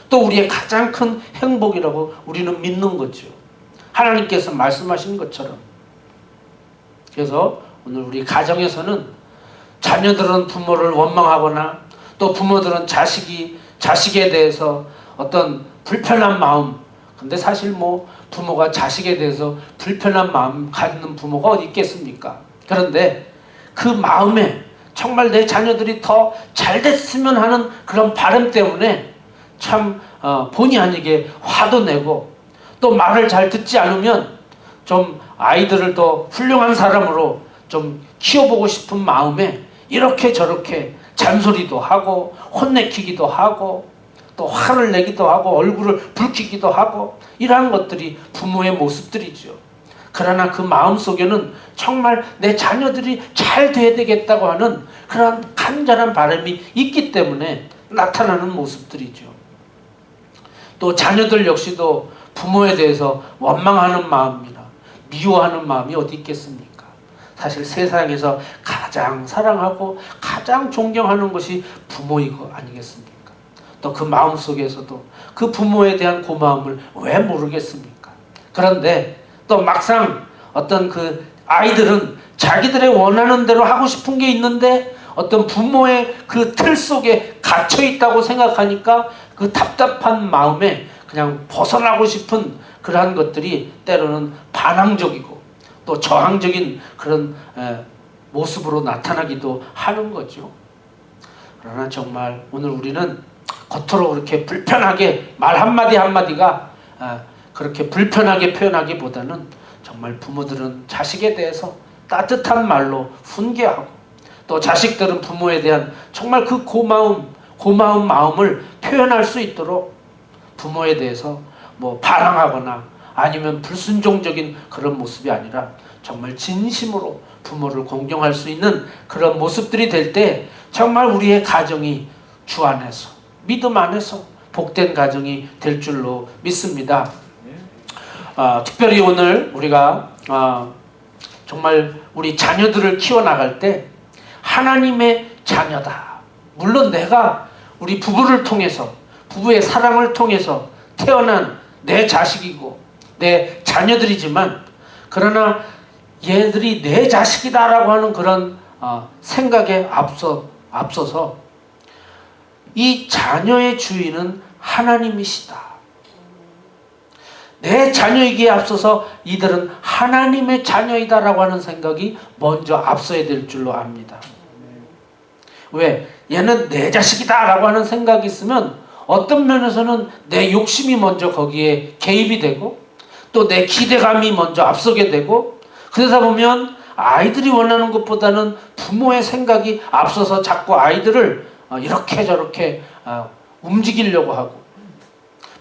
또 우리의 가장 큰 행복이라고 우리는 믿는 거죠. 하나님께서 말씀하신 것처럼. 그래서 오늘 우리 가정에서는 자녀들은 부모를 원망하거나 또 부모들은 자식에 대해서 어떤 불편한 마음, 근데 사실 부모가 자식에 대해서 불편한 마음 갖는 부모가 어디 있겠습니까? 그런데 그 마음에 정말 내 자녀들이 더 잘 됐으면 하는 그런 바람 때문에 참 본의 아니게 화도 내고 또 말을 잘 듣지 않으면 좀 아이들을 더 훌륭한 사람으로 좀 키워보고 싶은 마음에 이렇게 저렇게 잔소리도 하고 혼내키기도 하고 또 화를 내기도 하고 얼굴을 붉히기도 하고 이러한 것들이 부모의 모습들이죠. 그러나 그 마음속에는 정말 내 자녀들이 잘 돼야 되겠다고 하는 그런 간절한 바람이 있기 때문에 나타나는 모습들이죠. 또 자녀들 역시도 부모에 대해서 원망하는 마음이나 미워하는 마음이 어디 있겠습니까? 사실 세상에서 가장 사랑하고 가장 존경하는 것이 부모이고 아니겠습니까? 또 그 마음 속에서도 그 부모에 대한 고마움을 왜 모르겠습니까? 그런데 또 막상 어떤 그 아이들은 자기들의 원하는 대로 하고 싶은 게 있는데 어떤 부모의 그 틀 속에 갇혀 있다고 생각하니까 그 답답한 마음에 그냥 벗어나고 싶은 그러한 것들이 때로는 반항적이고 또 저항적인 그런 모습으로 나타나기도 하는 거죠. 그러나 정말 오늘 우리는 겉으로 그렇게 불편하게 말 한마디 한마디가 그렇게 불편하게 표현하기보다는 정말 부모들은 자식에 대해서 따뜻한 말로 훈계하고, 또 자식들은 부모에 대한 정말 그 고마운 마음을 표현할 수 있도록 부모에 대해서 뭐 반항하거나 아니면 불순종적인 그런 모습이 아니라 정말 진심으로 부모를 공경할 수 있는 그런 모습들이 될 때 정말 우리의 가정이 주 안에서, 믿음 안에서 복된 가정이 될 줄로 믿습니다. 특별히 오늘 우리가 정말 우리 자녀들을 키워나갈 때 하나님의 자녀다. 물론 내가 우리 부부를 통해서, 부부의 사랑을 통해서 태어난 내 자식이고 내 자녀들이지만, 그러나 얘들이 내 자식이다라고 하는 그런 생각에 앞서서 이 자녀의 주인은 하나님이시다. 내 자녀이기에 앞서서 이들은 하나님의 자녀이다라고 하는 생각이 먼저 앞서야 될 줄로 압니다. 왜? 얘는 내 자식이다라고 하는 생각이 있으면 어떤 면에서는 내 욕심이 먼저 거기에 개입이 되고, 또 내 기대감이 먼저 앞서게 되고, 그러다 보면 아이들이 원하는 것보다는 부모의 생각이 앞서서 자꾸 아이들을 이렇게 저렇게 움직이려고 하고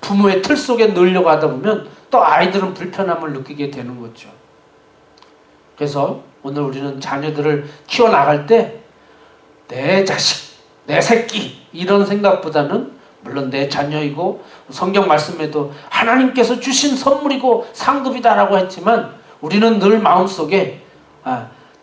부모의 틀 속에 넣으려고 하다 보면 또 아이들은 불편함을 느끼게 되는 거죠. 그래서 오늘 우리는 자녀들을 키워나갈 때 내 자식, 내 새끼 이런 생각보다는, 물론 내 자녀이고 성경 말씀에도 하나님께서 주신 선물이고 상급이다라고 했지만, 우리는 늘 마음속에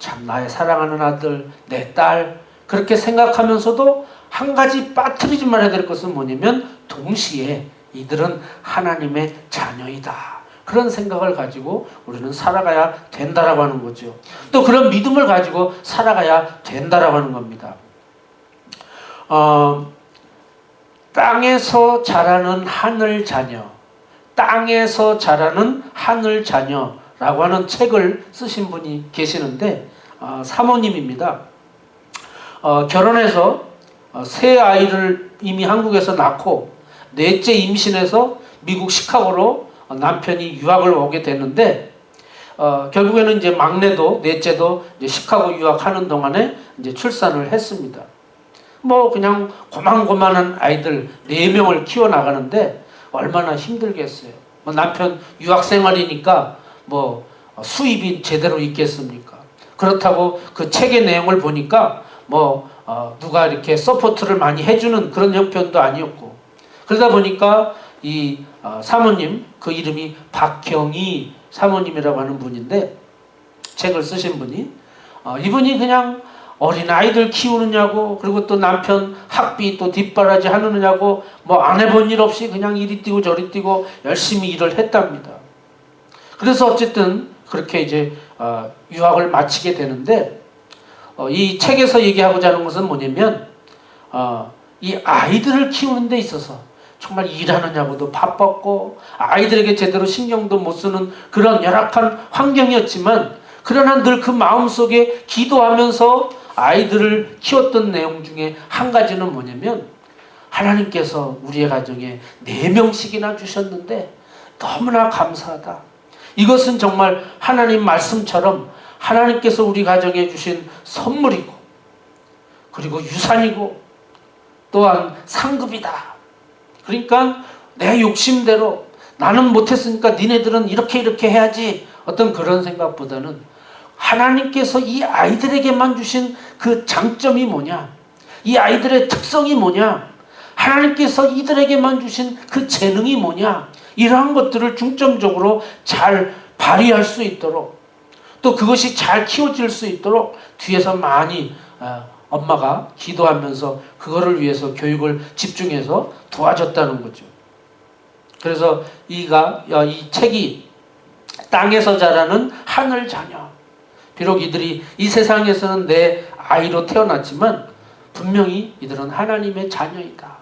참 나의 사랑하는 아들, 내 딸, 그렇게 생각하면서도 한 가지 빠뜨리지 말아야 될 것은 뭐냐면 동시에 이들은 하나님의 자녀이다. 그런 생각을 가지고 우리는 살아가야 된다라고 하는 거죠. 또 그런 믿음을 가지고 살아가야 된다라고 하는 겁니다. 땅에서 자라는 하늘 자녀, 땅에서 자라는 하늘 자녀라고 하는 책을 쓰신 분이 계시는데, 사모님입니다. 결혼해서 세 아이를 이미 한국에서 낳고 넷째 임신해서 미국 시카고로 남편이 유학을 오게 됐는데, 결국에는 이제 막내도 넷째도 이제 시카고 유학하는 동안에 이제 출산을 했습니다. 뭐 그냥 고만고만한 아이들 4명을 키워 나가는데 얼마나 힘들겠어요. 뭐 남편 유학 생활이니까 뭐 수입이 제대로 있겠습니까? 그렇다고 그 책의 내용을 보니까 뭐 누가 이렇게 서포트를 많이 해주는 그런 형편도 아니었고, 그러다 보니까 이 사모님, 그 이름이 박경희 사모님이라고 하는 분인데, 책을 쓰신 분이 이분이 그냥 어린아이들 키우느냐고, 그리고 또 남편 학비 또 뒷바라지 하느냐고 뭐 안 해본 일 없이 그냥 이리 뛰고 저리 뛰고 열심히 일을 했답니다. 그래서 어쨌든 그렇게 이제 유학을 마치게 되는데, 이 책에서 얘기하고자 하는 것은 뭐냐면 이 아이들을 키우는 데 있어서 정말 일하느냐고도 바빴고 아이들에게 제대로 신경도 못 쓰는 그런 열악한 환경이었지만, 그러나 늘 그 마음속에 기도하면서 아이들을 키웠던 내용 중에 한 가지는 뭐냐면, 하나님께서 우리의 가정에 4명씩이나 주셨는데 너무나 감사하다. 이것은 정말 하나님 말씀처럼 하나님께서 우리 가정에 주신 선물이고, 그리고 유산이고, 또한 상급이다. 그러니까 내 욕심대로 나는 못했으니까 니네들은 이렇게 해야지, 어떤 그런 생각보다는 하나님께서 이 아이들에게만 주신 그 장점이 뭐냐, 이 아이들의 특성이 뭐냐, 하나님께서 이들에게만 주신 그 재능이 뭐냐, 이러한 것들을 중점적으로 잘 발휘할 수 있도록, 또 그것이 잘 키워질 수 있도록 뒤에서 많이 엄마가 기도하면서 그거를 위해서 교육을 집중해서 도와줬다는 거죠. 그래서 이 책이 땅에서 자라는 하늘 자녀, 비록 이들이 이 세상에서는 내 아이로 태어났지만 분명히 이들은 하나님의 자녀이다.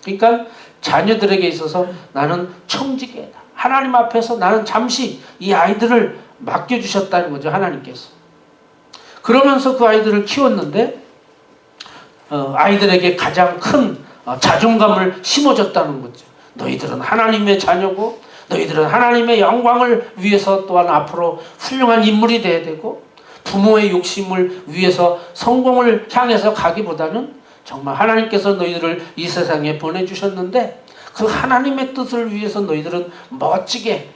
그러니까 자녀들에게 있어서 나는 청지기다. 하나님 앞에서 나는 잠시 이 아이들을 맡겨주셨다는 거죠, 하나님께서. 그러면서 그 아이들을 키웠는데 아이들에게 가장 큰 자존감을 심어줬다는 거죠. 너희들은 하나님의 자녀고 너희들은 하나님의 영광을 위해서 또한 앞으로 훌륭한 인물이 되어야 되고 부모의 욕심을 위해서 성공을 향해서 가기보다는 정말 하나님께서 너희들을 이 세상에 보내주셨는데 그 하나님의 뜻을 위해서 너희들은 멋지게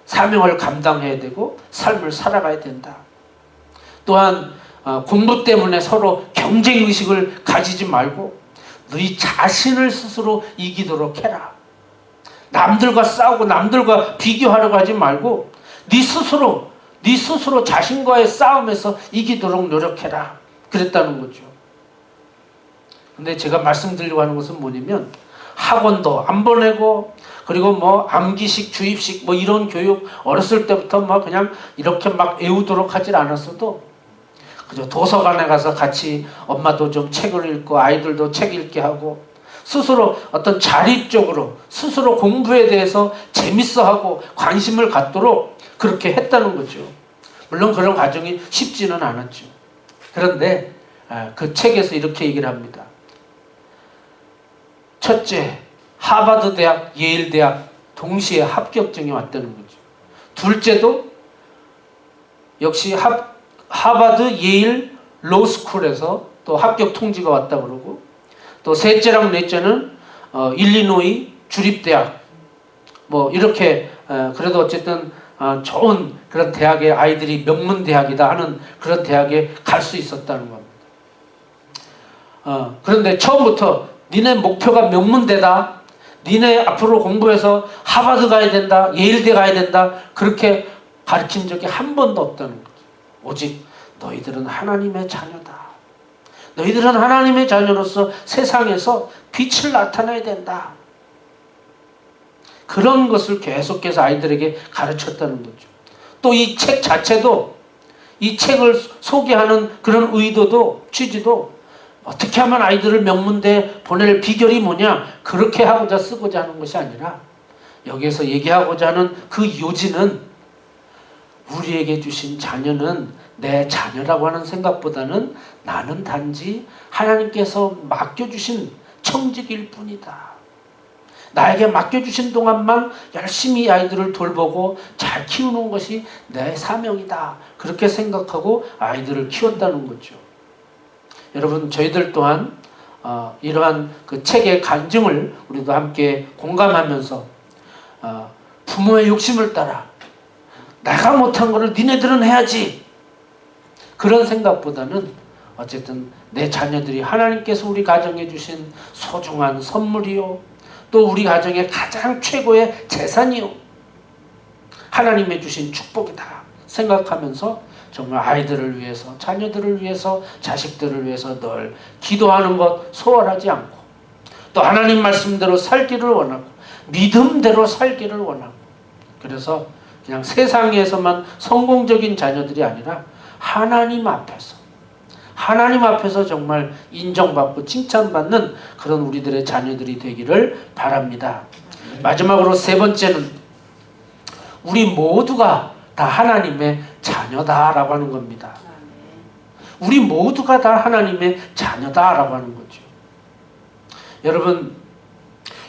사명을 감당해야 되고 삶을 살아가야 된다. 또한 공부 때문에 서로 경쟁의식을 가지지 말고 너희 자신을 스스로 이기도록 해라. 남들과 싸우고 남들과 비교하려고 하지 말고 네 스스로 자신과의 싸움에서 이기도록 노력해라. 그랬다는 거죠. 근데 제가 말씀드리려고 하는 것은 뭐냐면 학원도 안 보내고 그리고 뭐 암기식, 주입식 뭐 이런 교육 어렸을 때부터 막 그냥 이렇게 막 외우도록 하질 않았어도 그저 도서관에 가서 같이 엄마도 좀 책을 읽고 아이들도 책 읽게 하고 스스로 어떤 자립적으로 스스로 공부에 대해서 재밌어하고 관심을 갖도록 그렇게 했다는 거죠. 물론 그런 과정이 쉽지는 않았죠. 그런데 그 책에서 이렇게 얘기를 합니다. 첫째, 하버드 대학, 예일 대학 동시에 합격증이 왔다는 거죠. 둘째도 역시 하버드, 예일 로스쿨에서 또 합격 통지가 왔다 그러고 또 셋째랑 넷째는 일리노이 주립대학 뭐 이렇게 그래도 어쨌든 좋은 그런 대학에 아이들이 명문대학이다 하는 그런 대학에 갈 수 있었다는 겁니다. 그런데 처음부터 니네 목표가 명문대다. 니네 앞으로 공부해서 하버드 가야 된다. 예일대 가야 된다. 그렇게 가르친 적이 한 번도 없다는 거죠. 오직 너희들은 하나님의 자녀다. 너희들은 하나님의 자녀로서 세상에서 빛을 나타내야 된다. 그런 것을 계속해서 아이들에게 가르쳤다는 거죠. 또 이 책 자체도 이 책을 소개하는 그런 의도도 취지도 어떻게 하면 아이들을 명문대에 보낼 비결이 뭐냐 그렇게 하고자 쓰고자 하는 것이 아니라 여기에서 얘기하고자 하는 그 요지는 우리에게 주신 자녀는 내 자녀라고 하는 생각보다는 나는 단지 하나님께서 맡겨주신 청직일 뿐이다. 나에게 맡겨주신 동안만 열심히 아이들을 돌보고 잘 키우는 것이 내 사명이다. 그렇게 생각하고 아이들을 키웠다는 거죠. 여러분 저희들 또한 이러한 그 책의 간증을 우리도 함께 공감하면서 부모의 욕심을 따라 내가 못한 거를 니네들은 해야지 그런 생각보다는 어쨌든 내 자녀들이 하나님께서 우리 가정에 주신 소중한 선물이요 또 우리 가정의 가장 최고의 재산이요 하나님의 주신 축복이다 생각하면서 정말 아이들을 위해서 자녀들을 위해서 자식들을 위해서 늘 기도하는 것 소홀하지 않고 또 하나님 말씀대로 살기를 원하고 믿음대로 살기를 원하고 그래서 그냥 세상에서만 성공적인 자녀들이 아니라 하나님 앞에서 정말 인정받고 칭찬받는 그런 우리들의 자녀들이 되기를 바랍니다. 마지막으로 세 번째는 우리 모두가 다 하나님의 자녀다라고 하는 겁니다. 우리 모두가 다 하나님의 자녀다라고 하는 거죠. 여러분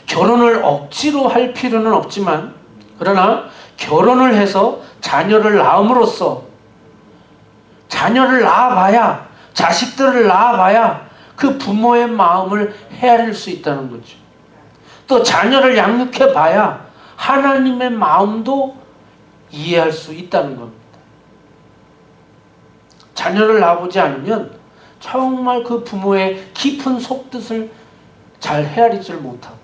결혼을 억지로 할 필요는 없지만 그러나 결혼을 해서 자녀를 낳음으로써 자녀를 낳아봐야 자식들을 낳아봐야 그 부모의 마음을 헤아릴 수 있다는 거죠. 또 자녀를 양육해봐야 하나님의 마음도 이해할 수 있다는 겁니다. 자녀를 낳아보지 않으면 정말 그 부모의 깊은 속뜻을 잘 헤아리지를 못하고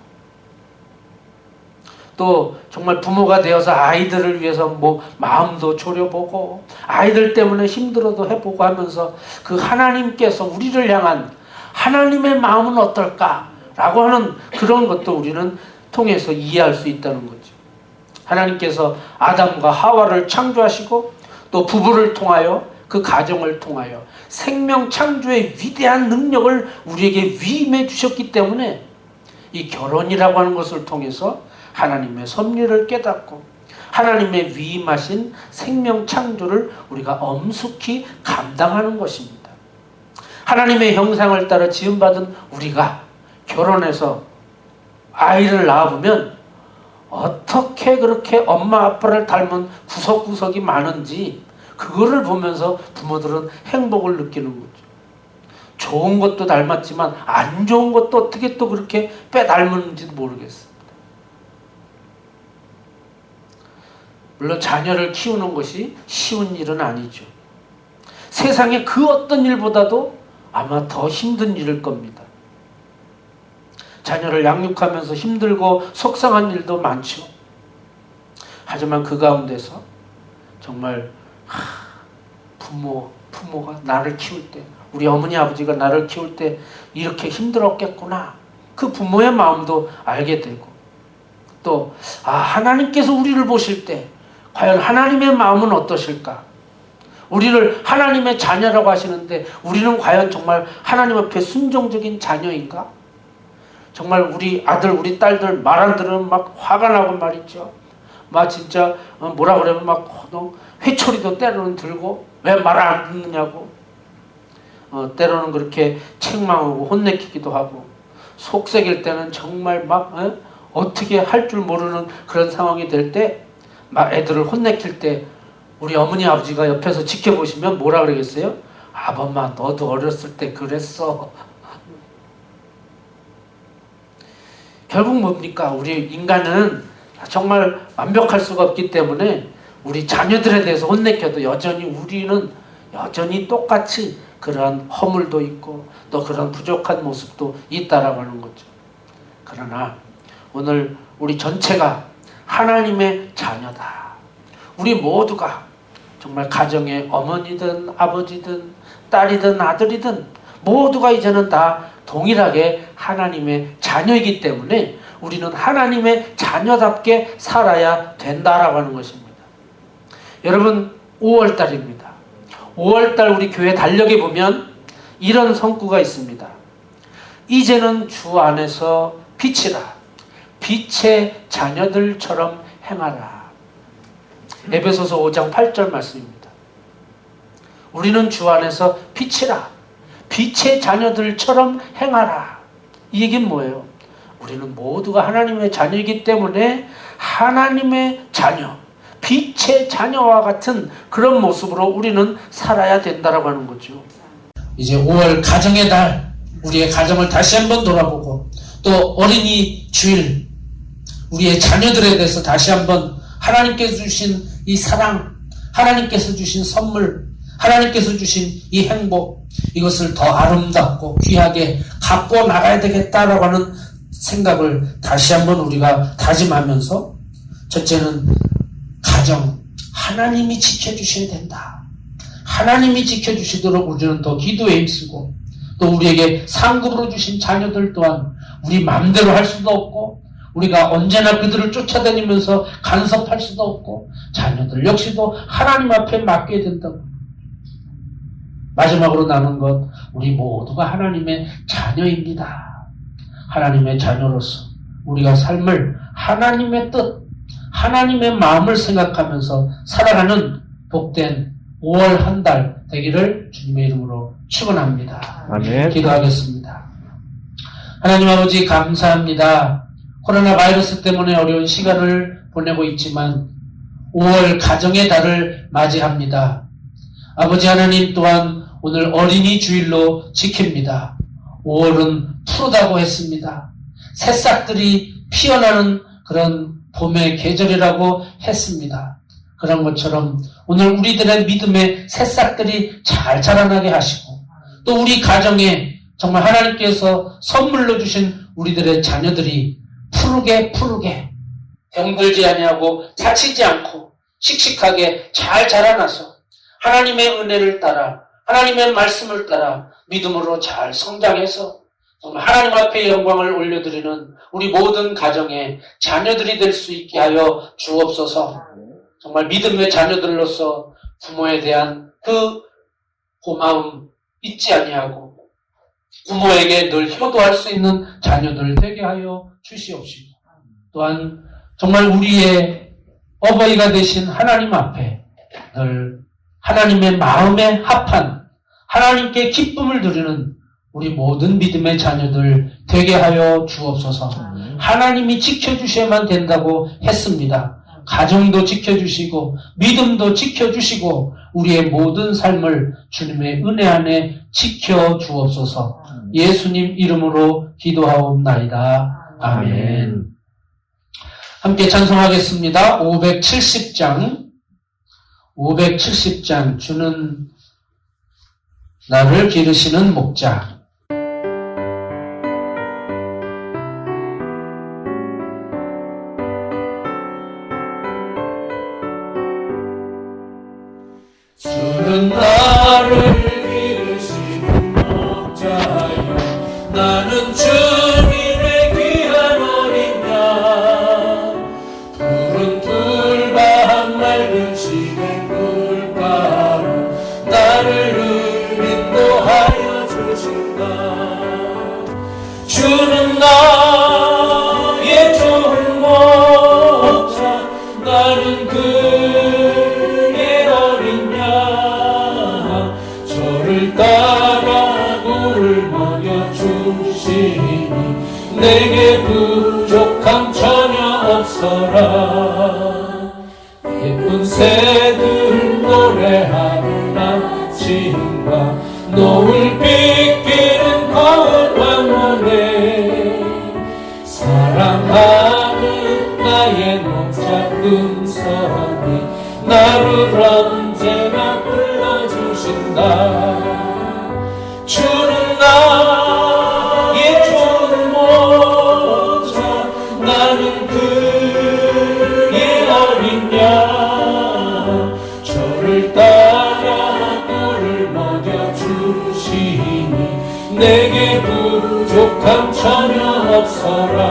또 정말 부모가 되어서 아이들을 위해서 뭐 마음도 졸여보고 아이들 때문에 힘들어도 해보고 하면서 그 하나님께서 우리를 향한 하나님의 마음은 어떨까라고 하는 그런 것도 우리는 통해서 이해할 수 있다는 거죠. 하나님께서 아담과 하와를 창조하시고 또 부부를 통하여 그 가정을 통하여 생명 창조의 위대한 능력을 우리에게 위임해 주셨기 때문에 이 결혼이라고 하는 것을 통해서 하나님의 섭리를 깨닫고 하나님의 위임하신 생명 창조를 우리가 엄숙히 감당하는 것입니다. 하나님의 형상을 따라 지음받은 우리가 결혼해서 아이를 낳아보면 어떻게 그렇게 엄마 아빠를 닮은 구석구석이 많은지 그거를 보면서 부모들은 행복을 느끼는 거죠. 좋은 것도 닮았지만 안 좋은 것도 어떻게 또 그렇게 빼닮았는지도 모르겠습니다. 물론 자녀를 키우는 것이 쉬운 일은 아니죠. 세상에 그 어떤 일보다도 아마 더 힘든 일일 겁니다. 자녀를 양육하면서 힘들고 속상한 일도 많죠. 하지만 그 가운데서 정말 부모가 나를 키울 때, 우리 어머니 아버지가 나를 키울 때 이렇게 힘들었겠구나. 그 부모의 마음도 알게 되고, 또 하나님께서 우리를 보실 때 과연 하나님의 마음은 어떠실까? 우리를 하나님의 자녀라고 하시는데 우리는 과연 정말 하나님 앞에 순종적인 자녀인가? 정말 우리 아들 우리 딸들 말 안 들으면 막 화가 나고 말이죠. 막 진짜 뭐라 그러면 막 회초리도 때로는 들고 왜 말 안 듣느냐고, 때로는 그렇게 책망하고 혼내키기도 하고, 속색일 때는 정말 막 어떻게 할 줄 모르는 그런 상황이 될 때 막 애들을 혼내킬 때 우리 어머니 아버지가 옆에서 지켜보시면 뭐라 그러겠어요? 아범마 너도 어렸을 때 그랬어. 결국 뭡니까? 우리 인간은 정말 완벽할 수가 없기 때문에 우리 자녀들에 대해서 혼내켜도 여전히 우리는 여전히 똑같이 그러한 허물도 있고 또 그런 부족한 모습도 있다라고 하는 거죠. 그러나 오늘 우리 전체가 하나님의 자녀다. 우리 모두가 정말 가정의 어머니든 아버지든 딸이든 아들이든 모두가 이제는 다 동일하게 하나님의 자녀이기 때문에 우리는 하나님의 자녀답게 살아야 된다라고 하는 것입니다. 여러분 5월달입니다. 5월달 우리 교회 달력에 보면 이런 성구가 있습니다. 이제는 주 안에서 빛이라 빛의 자녀들처럼 행하라. 에베소서 5장 8절 말씀입니다. 우리는 주 안에서 빛이라 빛의 자녀들처럼 행하라. 이 얘기는 뭐예요? 우리는 모두가 하나님의 자녀이기 때문에 하나님의 자녀, 빛의 자녀와 같은 그런 모습으로 우리는 살아야 된다라고 하는 거죠. 이제 5월 가정의 달, 우리의 가정을 다시 한번 돌아보고 또 어린이 주일, 우리의 자녀들에 대해서 다시 한번 하나님께서 주신 이 사랑, 하나님께서 주신 선물, 하나님께서 주신 이 행복, 이것을 더 아름답고 귀하게 갖고 나가야 되겠다라고 하는 생각을 다시 한번 우리가 다짐하면서, 첫째는 가정, 하나님이 지켜주셔야 된다. 하나님이 지켜주시도록 우리는 더 기도에 힘쓰고, 또 우리에게 상급으로 주신 자녀들 또한 우리 마음대로 할 수도 없고, 우리가 언제나 그들을 쫓아다니면서 간섭할 수도 없고, 자녀들 역시도 하나님 앞에 맡겨야 된다고. 마지막으로 남은 것, 우리 모두가 하나님의 자녀입니다. 하나님의 자녀로서 우리가 삶을 하나님의 뜻, 하나님의 마음을 생각하면서 살아가는 복된 5월 한 달 되기를 주님의 이름으로 축원합니다. 아멘. 기도하겠습니다. 하나님 아버지 감사합니다. 코로나 바이러스 때문에 어려운 시간을 보내고 있지만 5월 가정의 달을 맞이합니다. 아버지 하나님 또한 오늘 어린이 주일로 지킵니다. 5월은 푸르다고 했습니다. 새싹들이 피어나는 그런 봄의 계절이라고 했습니다. 그런 것처럼 오늘 우리들의 믿음의 새싹들이 잘 자라나게 하시고, 또 우리 가정에 정말 하나님께서 선물로 주신 우리들의 자녀들이 푸르게 병들지 아니하고 다치지 않고 씩씩하게 잘 자라나서 하나님의 은혜를 따라, 하나님의 말씀을 따라 믿음으로 잘 성장해서 정말 하나님 앞에 영광을 올려드리는 우리 모든 가정의 자녀들이 될 수 있게 하여 주옵소서. 정말 믿음의 자녀들로서 부모에 대한 그 고마움 잊지 아니하고 부모에게 늘 효도할 수 있는 자녀들 되게 하여 주시옵시고, 또한 정말 우리의 어버이가 되신 하나님 앞에 늘 하나님의 마음에 합한, 하나님께 기쁨을 드리는 우리 모든 믿음의 자녀들 되게 하여 주옵소서. 하나님이 지켜주셔야만 된다고 했습니다. 가정도 지켜주시고 믿음도 지켜주시고 우리의 모든 삶을 주님의 은혜 안에 지켜주옵소서. 예수님 이름으로 기도하옵나이다. 아멘. 함께 찬송하겠습니다. 570장 주는 나를 기르시는 목자. 주는 나를 기르시는 목자여 나는 주님의 귀한 어린 양 푸른 풀밭 맑은 시냇 물가로 나를 인도하여 주신다. 주는 나의 좋은 목자 나는 그의 어린 양 저를 따라 물을 먹여주시니 내게 부족함 전혀 없어라. 예쁜 새들 노래하는 아침과 노을 비끼는 거울 황혼에 사랑하는 나의 목자 음성이 나를 언제나 불러주신다. 주는 나의 좋은 목자 나는 그의 어린 양 저를 따라 꿀을 먹여주시니 내게 부족함 전혀 없어라.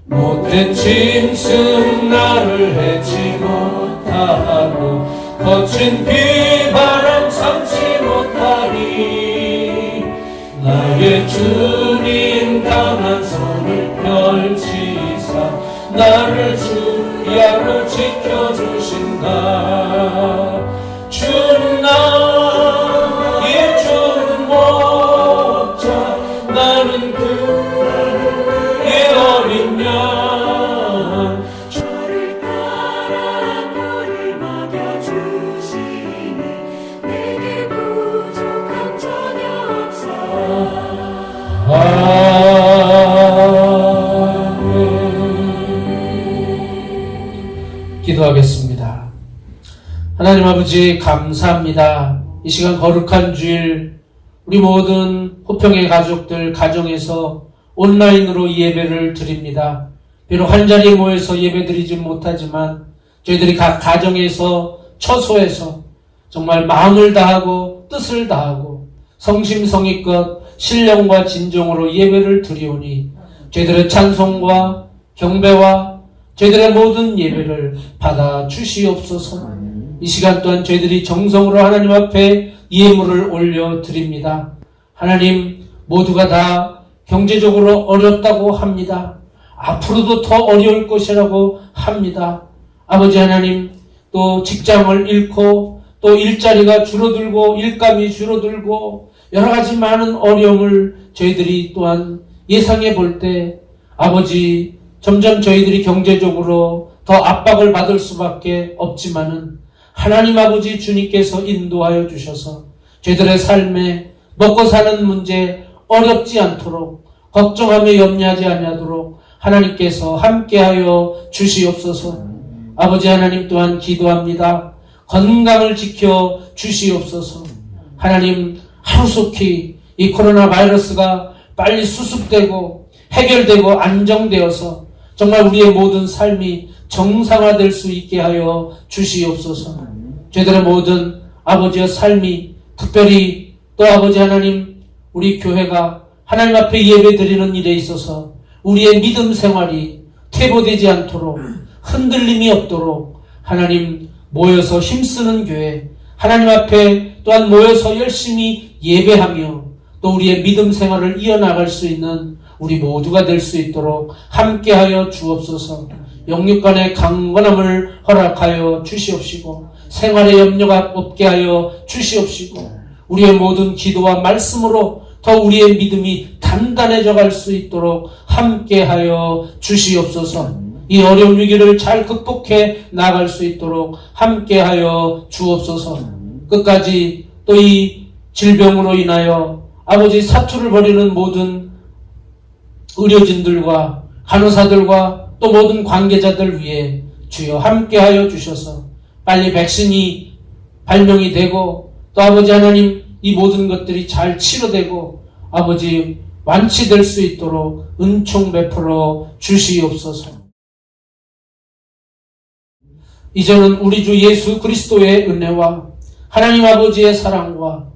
못된 짐승 나를 해치 못하고 거친 비바람 삼지 못하리. 나의 주님 강한 손을 펼치사 나를 주야로 지켜주신다. 주는 나의 좋은 목자 나는 그의 어린 양 저를 따라 물을 먹여주시니 내게 부족함 전혀 없어. 아멘. 기도하겠습니다. 하나님 아버지 감사합니다. 이 시간 거룩한 주일 우리 모든 호평의 가족들 가정에서 온라인으로 예배를 드립니다. 비록 한자리에 모여서 예배드리지 못하지만 저희들이 각 가정에서 처소에서 정말 마음을 다하고 뜻을 다하고 성심성의껏 신령과 진정으로 예배를 드리오니 저희들의 찬송과 경배와 저희들의 모든 예배를 받아 주시옵소서. 이 시간 또한 저희들이 정성으로 하나님 앞에 예물을 올려드립니다. 하나님 모두가 다 경제적으로 어렵다고 합니다. 앞으로도 더 어려울 것이라고 합니다. 아버지 하나님 또 직장을 잃고 또 일자리가 줄어들고 일감이 줄어들고 여러 가지 많은 어려움을 저희들이 또한 예상해 볼 때 아버지 점점 저희들이 경제적으로 더 압박을 받을 수밖에 없지만은 하나님 아버지 주님께서 인도하여 주셔서 저희들의 삶에 먹고 사는 문제 어렵지 않도록 걱정하며 염려하지 아니하도록 하나님께서 함께하여 주시옵소서. 아버지 하나님 또한 기도합니다. 건강을 지켜 주시옵소서. 하나님 하루속히 이 코로나 바이러스가 빨리 수습되고 해결되고 안정되어서 정말 우리의 모든 삶이 정상화될 수 있게 하여 주시옵소서. 저희들의 모든 아버지의 삶이 특별히 또 아버지 하나님 우리 교회가 하나님 앞에 예배드리는 일에 있어서 우리의 믿음 생활이 퇴보되지 않도록 흔들림이 없도록 하나님 모여서 힘쓰는 교회 하나님 앞에 또한 모여서 열심히 예배하며 또 우리의 믿음 생활을 이어나갈 수 있는 우리 모두가 될 수 있도록 함께하여 주옵소서. 영육간의 강건함을 허락하여 주시옵시고 생활에 염려가 없게 하여 주시옵시고 우리의 모든 기도와 말씀으로 더 우리의 믿음이 단단해져 갈 수 있도록 함께하여 주시옵소서. 이 어려운 위기를 잘 극복해 나갈 수 있도록 함께하여 주옵소서. 끝까지 또 이 질병으로 인하여 아버지 사투를 벌이는 모든 의료진들과 간호사들과 또 모든 관계자들 위해 주여 함께하여 주셔서 빨리 백신이 발명이 되고 또 아버지 하나님 이 모든 것들이 잘 치료되고 아버지 완치될 수 있도록 은총 베풀어 주시옵소서. 이제는 우리 주 예수 그리스도의 은혜와 하나님 아버지의 사랑과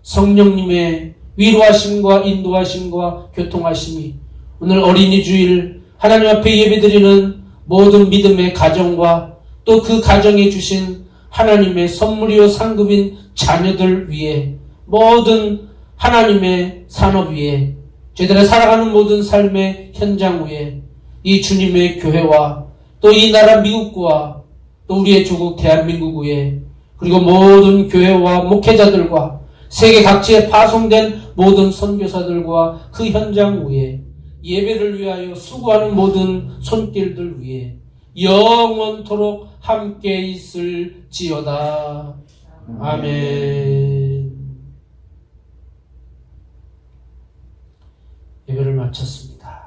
성령님의 위로하심과 인도하심과 교통하심이 오늘 어린이 주일 하나님 앞에 예배드리는 모든 믿음의 가정과 또 그 가정에 주신 하나님의 선물이요 상급인 자녀들 위에 모든 하나님의 산업 위에 저희들의 살아가는 모든 삶의 현장 위에 이 주님의 교회와 또 이 나라 미국과 또 우리의 조국 대한민국 위에 그리고 모든 교회와 목회자들과 세계 각지에 파송된 모든 선교사들과 그 현장 위에 예배를 위하여 수고하는 모든 손길들 위에 영원토록 함께 있을지어다. 아멘. 예배를 마쳤습니다.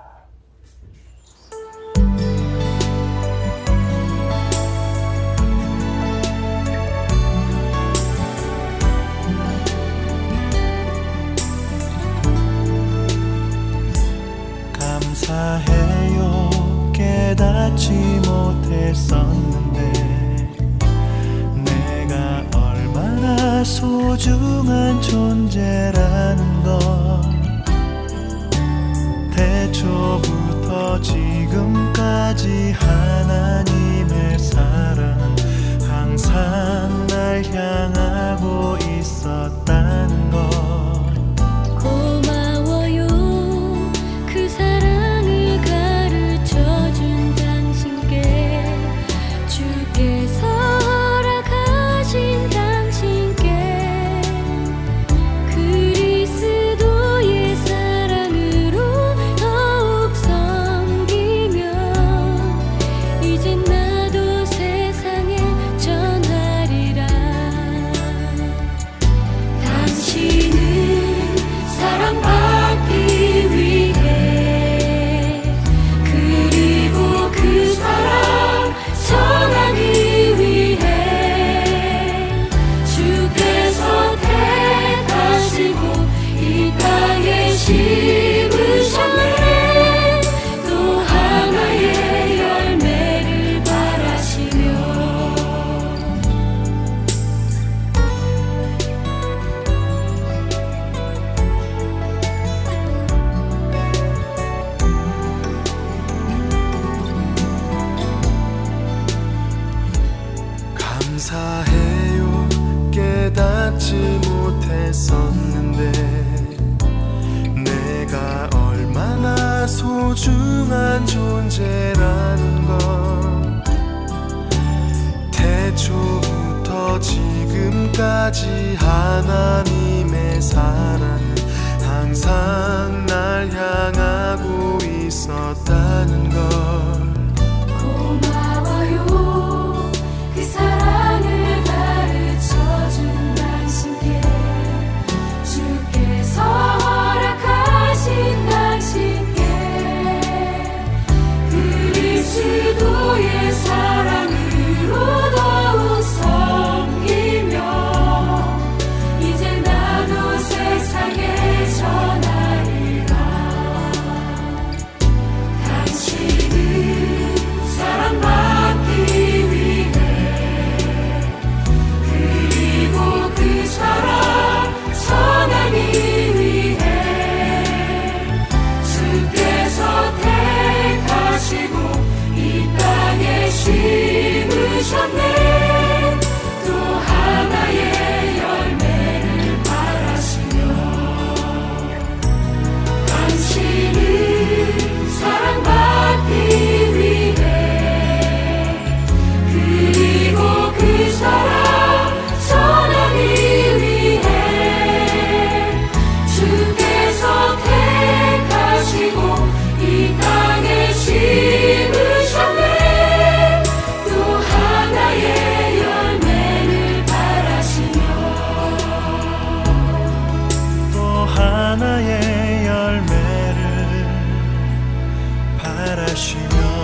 감사해요. 깨닫지 못했었는데 내가 얼마나 소중한 존재라는 걸 태초부터 지금까지 하나님의 사랑은 항상 날 향하고 있었다는 걸 고마워요. 그 사랑을 가르쳐준 당신께 주께서 허락하신 당신께 그리스도의 사랑으로 더욱 섬기며 이제 나도 세상에 전하리라. 당신은 사랑받기 위해 그리고 그 사랑 전하기 위해 주께서 택하시고 이 땅에 심으셨네. 또 하나의 열매를 바라시며 감사해요. 깨닫지 못했었는데 내가 얼마나 소중한 존재라는 걸 태초부터 지금까지 하나님의 사랑은 항상 날 향하고 있었다는 걸 고마워요. 그 사랑을 가르쳐준 당신께 주께서 허락하신 당신께 그리스도의 사랑으로 더욱 섬기며 이제 나도 세상에 전하리라. 당신은 잘하시며